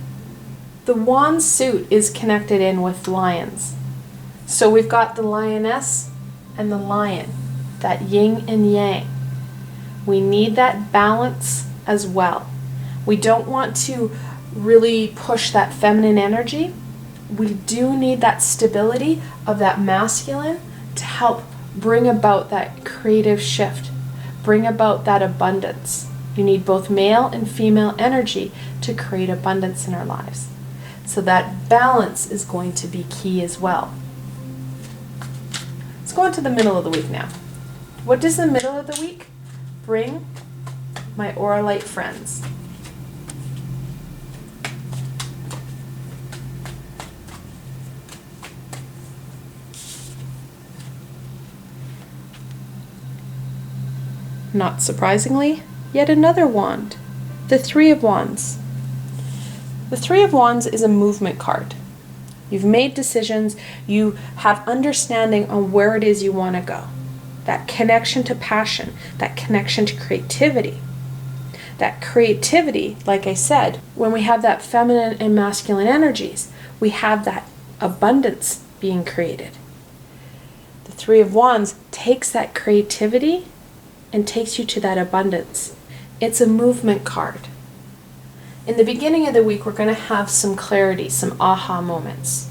The wand suit is connected in with lions. So we've got the lioness and the lion, that yin and yang. We need that balance as well. We don't want to really push that feminine energy. We do need that stability of that masculine to help bring about that creative shift, bring about that abundance. You need both male and female energy to create abundance in our lives. So that balance is going to be key as well. Let's go on to the middle of the week now. What does the middle of the week bring my Auralite friends? Not surprisingly, yet another wand, the Three of Wands. The Three of Wands is a movement card. You've made decisions, you have understanding on where it is you want to go. That connection to passion, that connection to creativity. That creativity, like I said, when we have that feminine and masculine energies, we have that abundance being created. The Three of Wands takes that creativity and takes you to that abundance. It's a movement card. In the beginning of the week, we're going to have some clarity, some aha moments.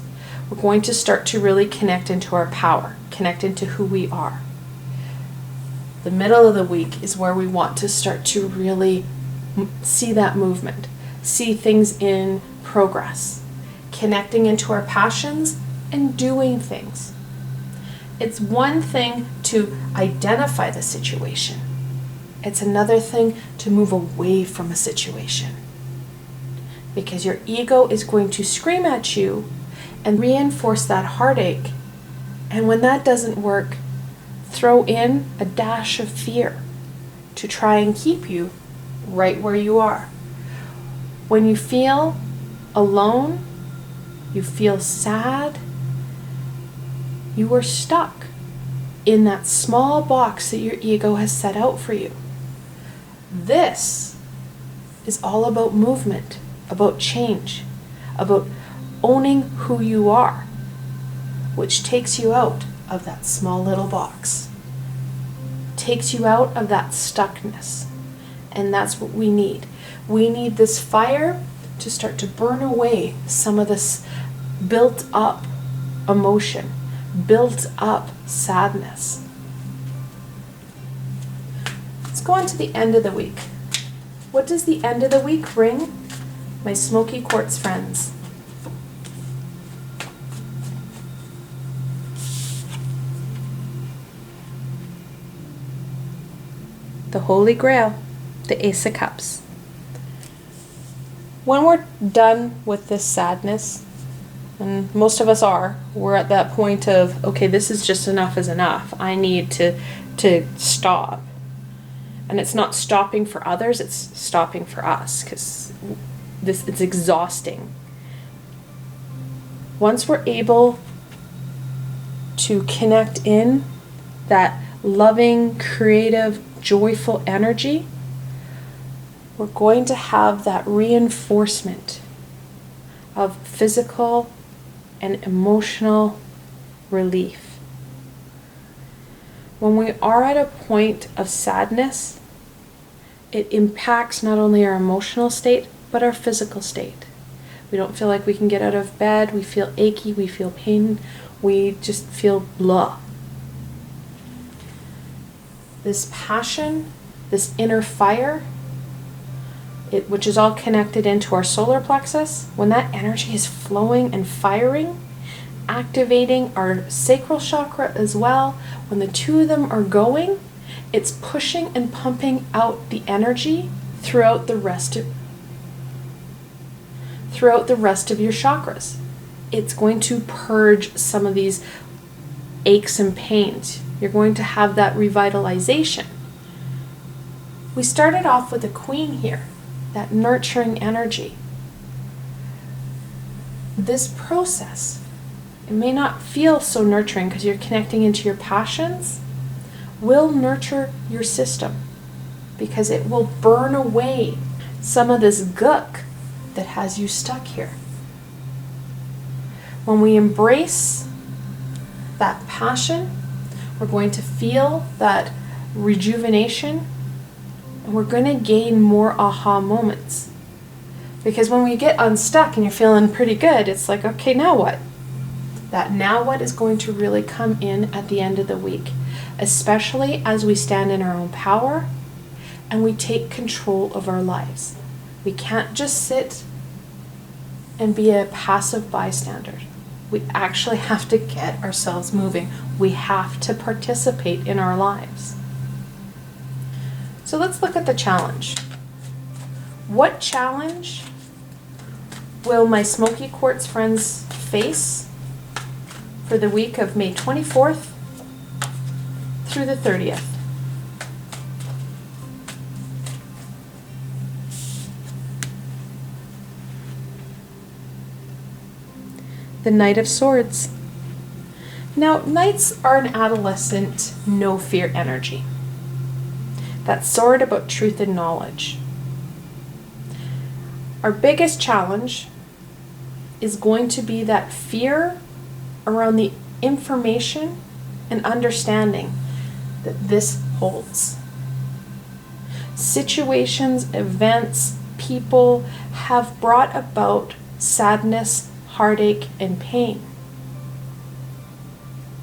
We're going to start to really connect into our power, connect into who we are. The middle of the week is where we want to start to really see that movement, see things in progress. connecting into our passions, and doing things. It's one thing to identify the situation. It's another thing to move away from a situation. Because your ego is going to scream at you and reinforce that heartache. And when that doesn't work, throw in a dash of fear to try and keep you right where you are. When you feel alone, you feel sad, you are stuck in that small box that your ego has set out for you. This is all about movement, about change, about owning who you are, which takes you out of that small little box, takes you out of that stuckness. And that's what we need. We need this fire to start to burn away some of this built up emotion, built up sadness. Let's go on to the end of the week. What does the end of the week bring, my Smoky Quartz friends? The Holy Grail, the Ace of Cups. When we're done with this sadness, and most of us are, we're at that point of, okay, this is just enough is enough. I need to stop. And it's not stopping for others, it's stopping for us, because it's exhausting. Once we're able to connect in that loving, creative, joyful energy, we're going to have that reinforcement of physical and emotional relief. When we are at a point of sadness, it impacts not only our emotional state, but our physical state. We don't feel like we can get out of bed, we feel achy, we feel pain, we just feel blah. This passion, this inner fire, which is all connected into our solar plexus, when that energy is flowing and firing, activating our sacral chakra as well, when the two of them are going, it's pushing and pumping out the energy throughout the rest of your chakras. It's going to purge some of these aches and pains. You're going to have that revitalization. We started off with the Queen here, that nurturing energy. This process, it may not feel so nurturing because you're connecting into your passions, will nurture your system because it will burn away some of this gook that has you stuck here. When we embrace that passion, we're going to feel that rejuvenation, and we're going to gain more aha moments. Because when we get unstuck and you're feeling pretty good, it's like, okay, now what? That now what is going to really come in at the end of the week, especially as we stand in our own power and we take control of our lives. We can't just sit and be a passive bystander. We actually have to get ourselves moving. We have to participate in our lives. So let's look at the challenge. What challenge will my Smoky Quartz friends face for the week of May 24th through the 30th? The Knight of Swords. Now, knights are an adolescent, no fear energy. That sword about truth and knowledge. Our biggest challenge is going to be that fear around the information and understanding that this holds. Situations, events, people have brought about sadness, heartache, and pain.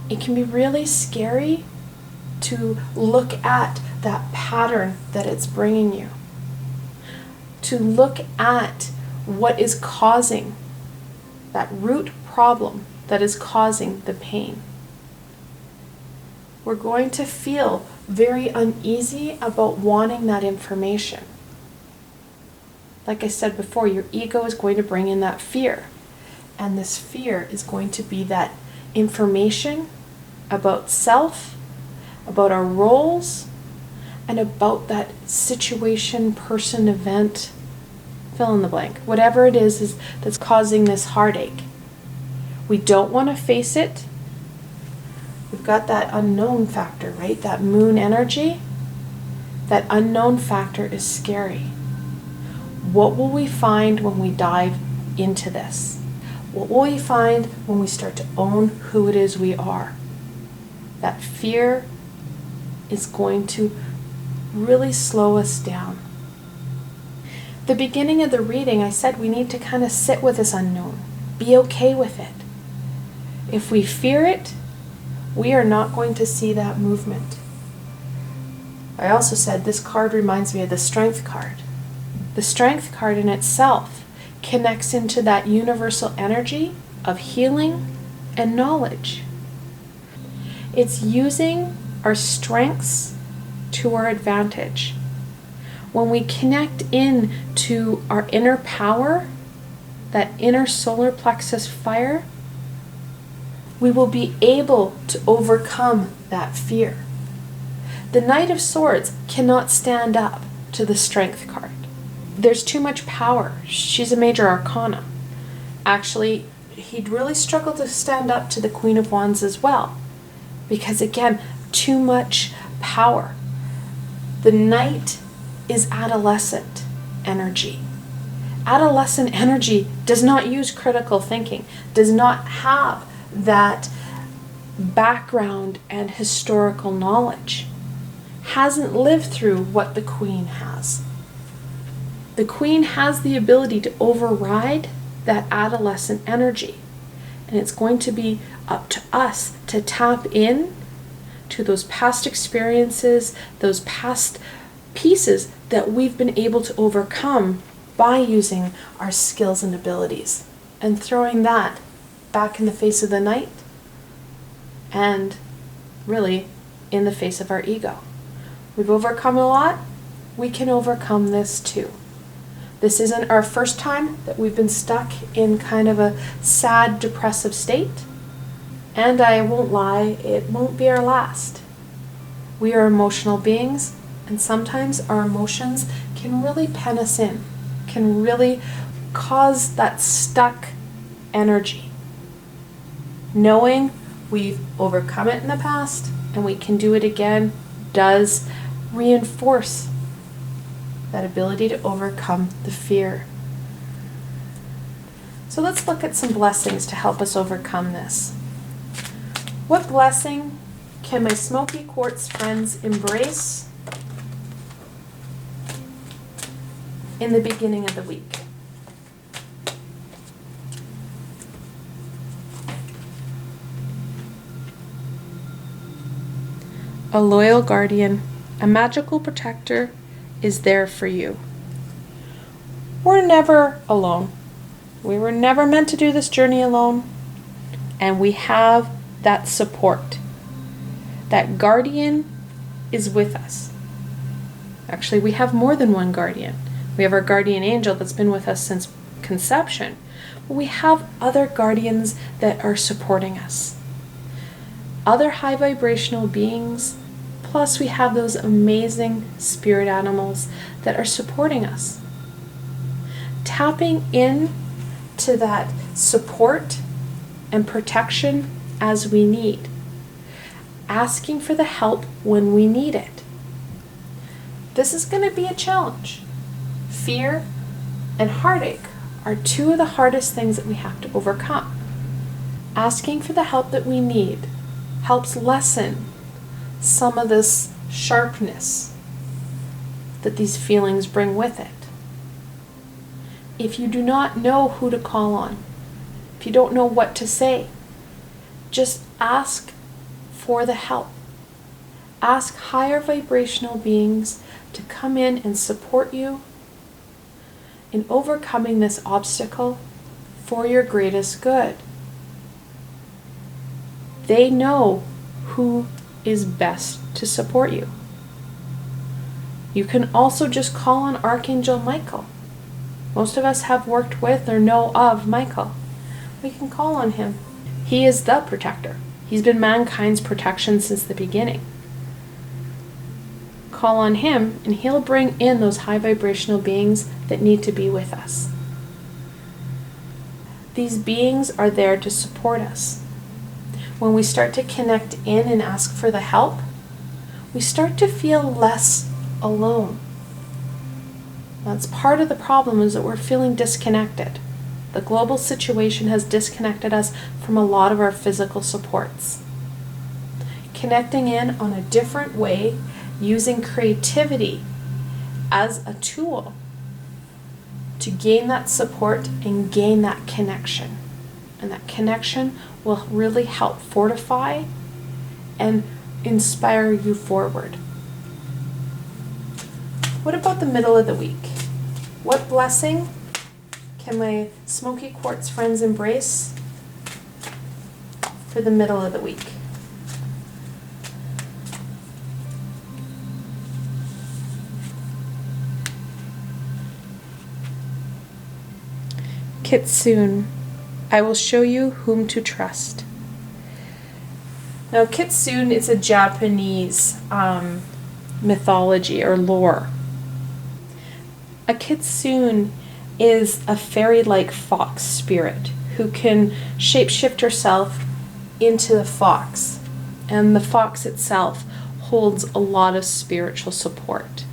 It can be really scary to look at that pattern that it's bringing you. To look at what is causing that root problem that is causing the pain. We're going to feel very uneasy about wanting that information. Like I said before, your ego is going to bring in that fear. And this fear is going to be that information about self, about our roles, and about that situation, person, event, fill in the blank. Whatever it is that's causing this heartache. We don't want to face it. We've got that unknown factor, right? That moon energy. That unknown factor is scary. What will we find when we dive into this? What will we find when we start to own who it is we are? That fear is going to really slow us down. The beginning of the reading, I said we need to kind of sit with this unknown. Be okay with it. If we fear it, we are not going to see that movement. I also said this card reminds me of the Strength card. The Strength card in itself connects into that universal energy of healing and knowledge. It's using our strengths to our advantage. When we connect in to our inner power, that inner solar plexus fire, we will be able to overcome that fear. The Knight of Swords cannot stand up to the Strength card. There's too much power. She's a major arcana. Actually, he'd really struggle to stand up to the Queen of Wands as well. Because again, too much power. The Knight is adolescent energy. Adolescent energy does not use critical thinking, does not have that background and historical knowledge, hasn't lived through what the Queen has. The Queen has the ability to override that adolescent energy, and it's going to be up to us to tap in to those past experiences, those past pieces that we've been able to overcome by using our skills and abilities, and throwing that back in the face of the Knight and really in the face of our ego. We've overcome a lot. We can overcome this too. This isn't our first time that we've been stuck in kind of a sad, depressive state. And I won't lie, it won't be our last. We are emotional beings, and sometimes our emotions can really pen us in, can really cause that stuck energy. Knowing we've overcome it in the past and we can do it again does reinforce that ability to overcome the fear. So let's look at some blessings to help us overcome this. What blessing can my Smoky Quartz friends embrace in the beginning of the week? A loyal guardian, a magical protector is there for you. We're never alone. We were never meant to do this journey alone, and we have that support. That guardian is with us. Actually, we have more than one guardian. We have our guardian angel that's been with us since conception. But we have other guardians that are supporting us. Other high vibrational beings, plus we have those amazing spirit animals that are supporting us. Tapping in to that support and protection as we need. Asking for the help when we need it. This is going to be a challenge. Fear and heartache are two of the hardest things that we have to overcome. Asking for the help that we need helps lessen some of this sharpness that these feelings bring with it. If you do not know who to call on, if you don't know what to say, just ask for the help. Ask higher vibrational beings to come in and support you in overcoming this obstacle for your greatest good. They know who is best to support you. You can also just call on Archangel Michael. Most of us have worked with or know of Michael. We can call on him. He is the protector. He's been mankind's protection since the beginning. Call on him and he'll bring in those high vibrational beings that need to be with us. These beings are there to support us. When we start to connect in and ask for the help, we start to feel less alone. That's part of the problem, is that we're feeling disconnected. The global situation has disconnected us from a lot of our physical supports. Connecting in on a different way, using creativity as a tool to gain that support and gain that connection. And that connection will really help fortify and inspire you forward. What about the middle of the week? What blessing can my Smoky Quartz friends embrace for the middle of the week? Kitsune, I will show you whom to trust. Now, Kitsune is a Japanese mythology or lore. A Kitsune is a fairy-like fox spirit who can shapeshift herself into the fox. And the fox itself holds a lot of spiritual support.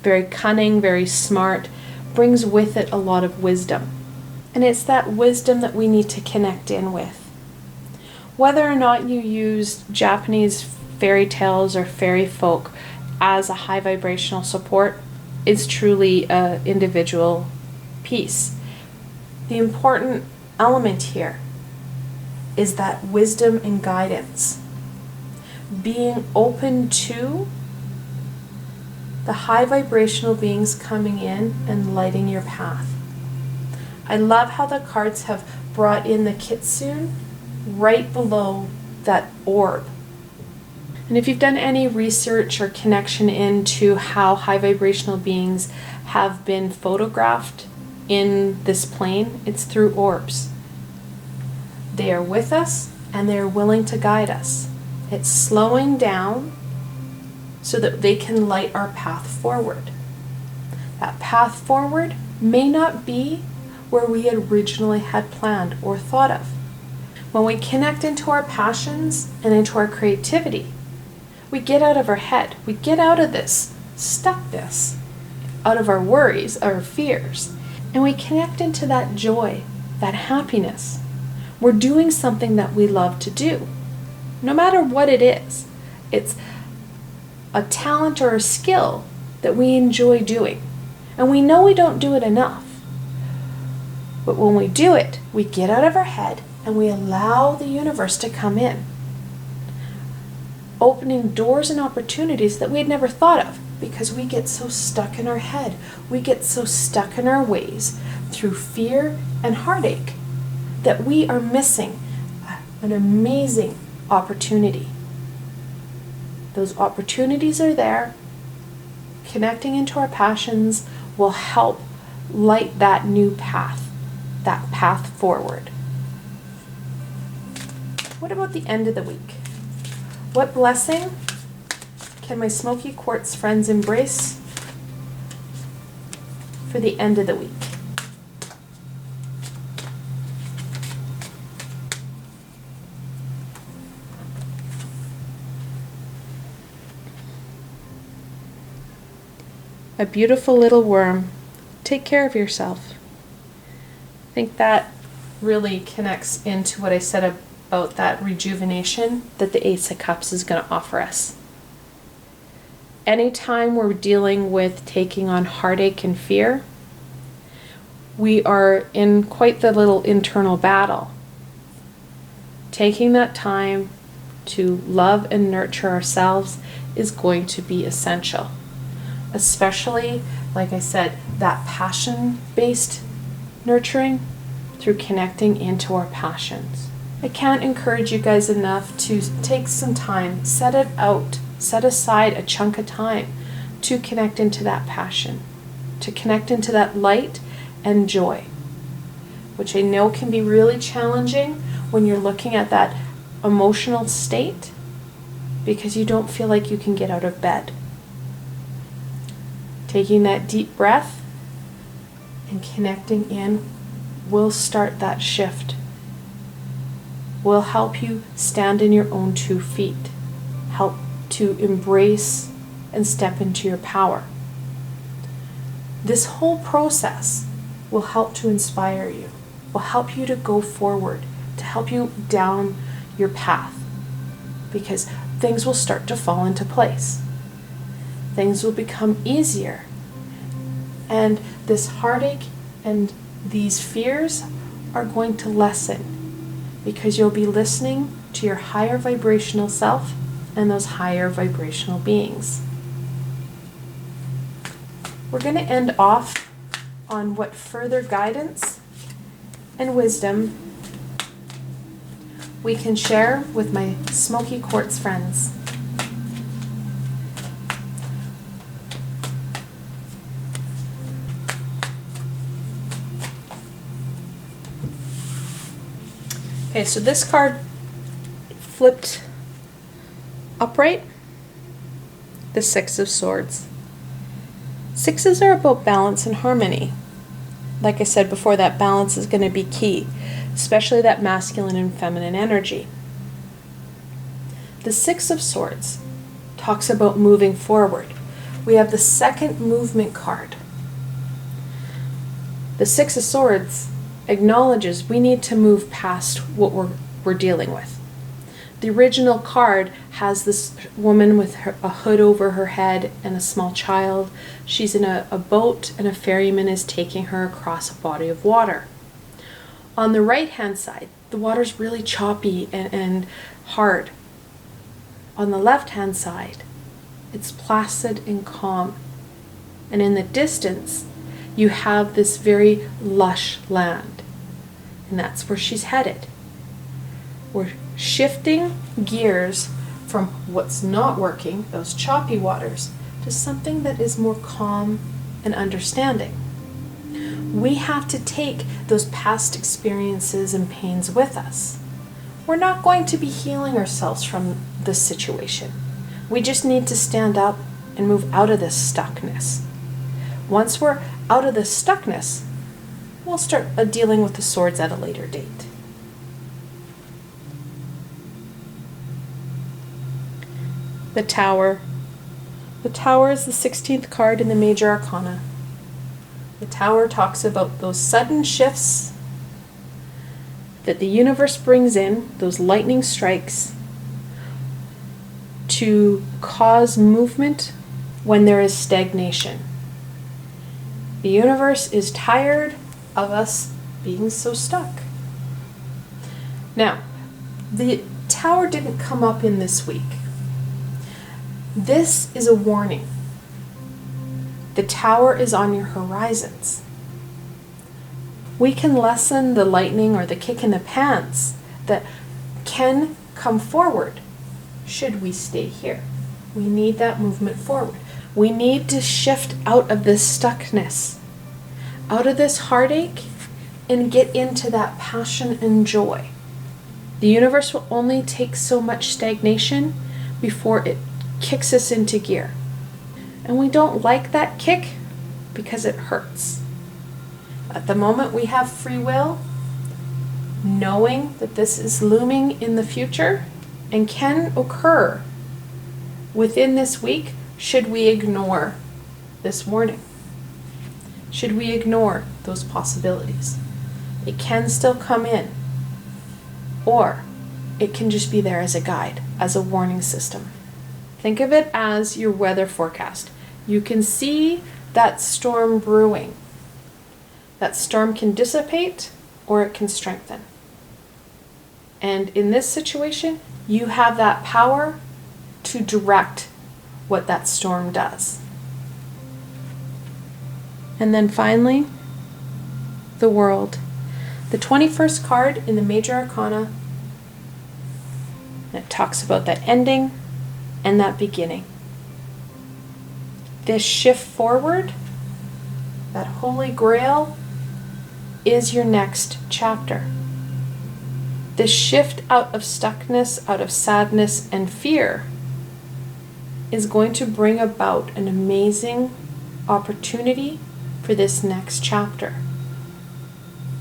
Very cunning, very smart, brings with it a lot of wisdom. And it's that wisdom that we need to connect in with. Whether or not you use Japanese fairy tales or fairy folk as a high vibrational support, is truly an individual piece. The important element here is that wisdom and guidance. Being open to the high vibrational beings coming in and lighting your path. I love how the cards have brought in the Kitsune right below that orb. And if you've done any research or connection into how high vibrational beings have been photographed in this plane, it's through orbs. They are with us and they are willing to guide us. It's slowing down so that they can light our path forward. That path forward may not be where we originally had planned or thought of. When we connect into our passions and into our creativity, we get out of our head. We get out of this stuckness, out of our worries, our fears, and we connect into that joy, that happiness. We're doing something that we love to do, no matter what it is. It's a talent or a skill that we enjoy doing, and we know we don't do it enough. But when we do it, we get out of our head and we allow the universe to come in, opening doors and opportunities that we had never thought of, because we get so stuck in our head. We get so stuck in our ways through fear and heartache that we are missing an amazing opportunity. Those opportunities are there. Connecting into our passions will help light that new path, that path forward. What about the end of the week? What blessing can my Smoky Quartz friends embrace for the end of the week? A beautiful little worm. Take care of yourself. I think that really connects into what I said about that rejuvenation that the Ace of Cups is going to offer us. Anytime we're dealing with taking on heartache and fear, we are in quite the little internal battle. Taking that time to love and nurture ourselves is going to be essential. Especially, like I said, that passion-based nurturing, through connecting into our passions. I can't encourage you guys enough to take some time, set it out, set aside a chunk of time to connect into that passion, to connect into that light and joy, which I know can be really challenging when you're looking at that emotional state because you don't feel like you can get out of bed. Taking that deep breath and connecting in will start that shift, will help you stand in your own 2 feet, help to embrace and step into your power. This whole process will help to inspire you, will help you to go forward, to help you down your path, because things will start to fall into place. Things will become easier. And this heartache and these fears are going to lessen because you'll be listening to your higher vibrational self and those higher vibrational beings. We're going to end off on what further guidance and wisdom we can share with my Smoky Quartz friends. Okay, so this card flipped upright, the 6 of Swords. 6s are about balance and harmony. Like I said before, that balance is going to be key, especially that masculine and feminine energy. The 6 of Swords talks about moving forward. We have the 2nd movement card. The 6 of Swords acknowledges we need to move past what we're dealing with. The original card has this woman with a hood over her head and a small child. She's in a boat and a ferryman is taking her across a body of water. On the right hand side, the water's really choppy and hard. On the left hand side, it's placid and calm. And in the distance, you have this very lush land. And that's where she's headed. We're shifting gears from what's not working, those choppy waters, to something that is more calm and understanding. We have to take those past experiences and pains with us. We're not going to be healing ourselves from this situation. We just need to stand up and move out of this stuckness. Once we're out of this stuckness, we'll start dealing with the swords at a later date. The Tower. The Tower is the 16th card in the Major Arcana. The Tower talks about those sudden shifts that the universe brings in, those lightning strikes, to cause movement when there is stagnation. The universe is tired of us being so stuck. Now, the Tower didn't come up in this week. This is a warning. The Tower is on your horizons. We can lessen the lightning or the kick in the pants that can come forward should we stay here. We need that movement forward. We need to shift out of this stuckness, out of this heartache, and get into that passion and joy. The universe will only take so much stagnation before it kicks us into gear. And we don't like that kick because it hurts. At the moment we have free will, knowing that this is looming in the future and can occur within this week, should we ignore this warning? Should we ignore those possibilities? It can still come in, or it can just be there as a guide, as a warning system. Think of it as your weather forecast. You can see that storm brewing. That storm can dissipate or it can strengthen. And in this situation, you have that power to direct what that storm does. And then finally, the World. The 21st card in the Major Arcana, it talks about that ending and that beginning. This shift forward, that Holy Grail, is your next chapter. This shift out of stuckness, out of sadness and fear is going to bring about an amazing opportunity for this next chapter.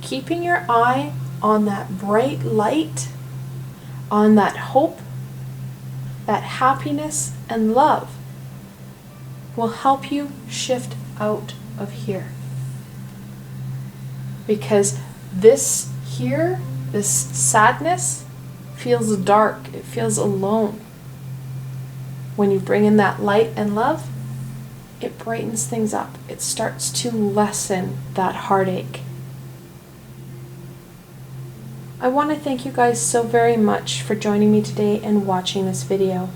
Keeping your eye on that bright light, on that hope, that happiness and love will help you shift out of here. Because this here, this sadness, feels dark, it feels alone. When you bring in that light and love, it brightens things up. It starts to lessen that heartache. I want to thank you guys so very much for joining me today and watching this video.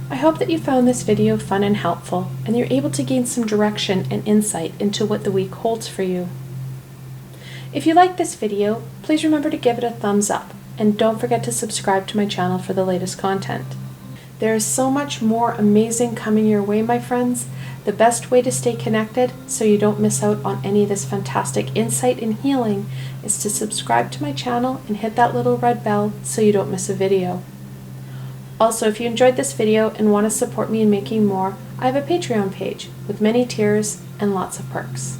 I hope that you found this video fun and helpful, and you're able to gain some direction and insight into what the week holds for you. If you liked this video, please remember to give it a thumbs up, and don't forget to subscribe to my channel for the latest content. There is so much more amazing coming your way, my friends. The best way to stay connected so you don't miss out on any of this fantastic insight and healing is to subscribe to my channel and hit that little red bell so you don't miss a video. Also, if you enjoyed this video and want to support me in making more, I have a Patreon page with many tiers and lots of perks.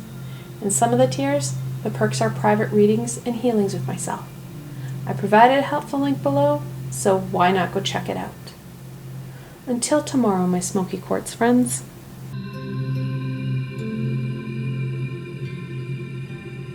In some of the tiers, the perks are private readings and healings with myself. I provided a helpful link below, so why not go check it out? Until tomorrow, my Smoky Quartz friends.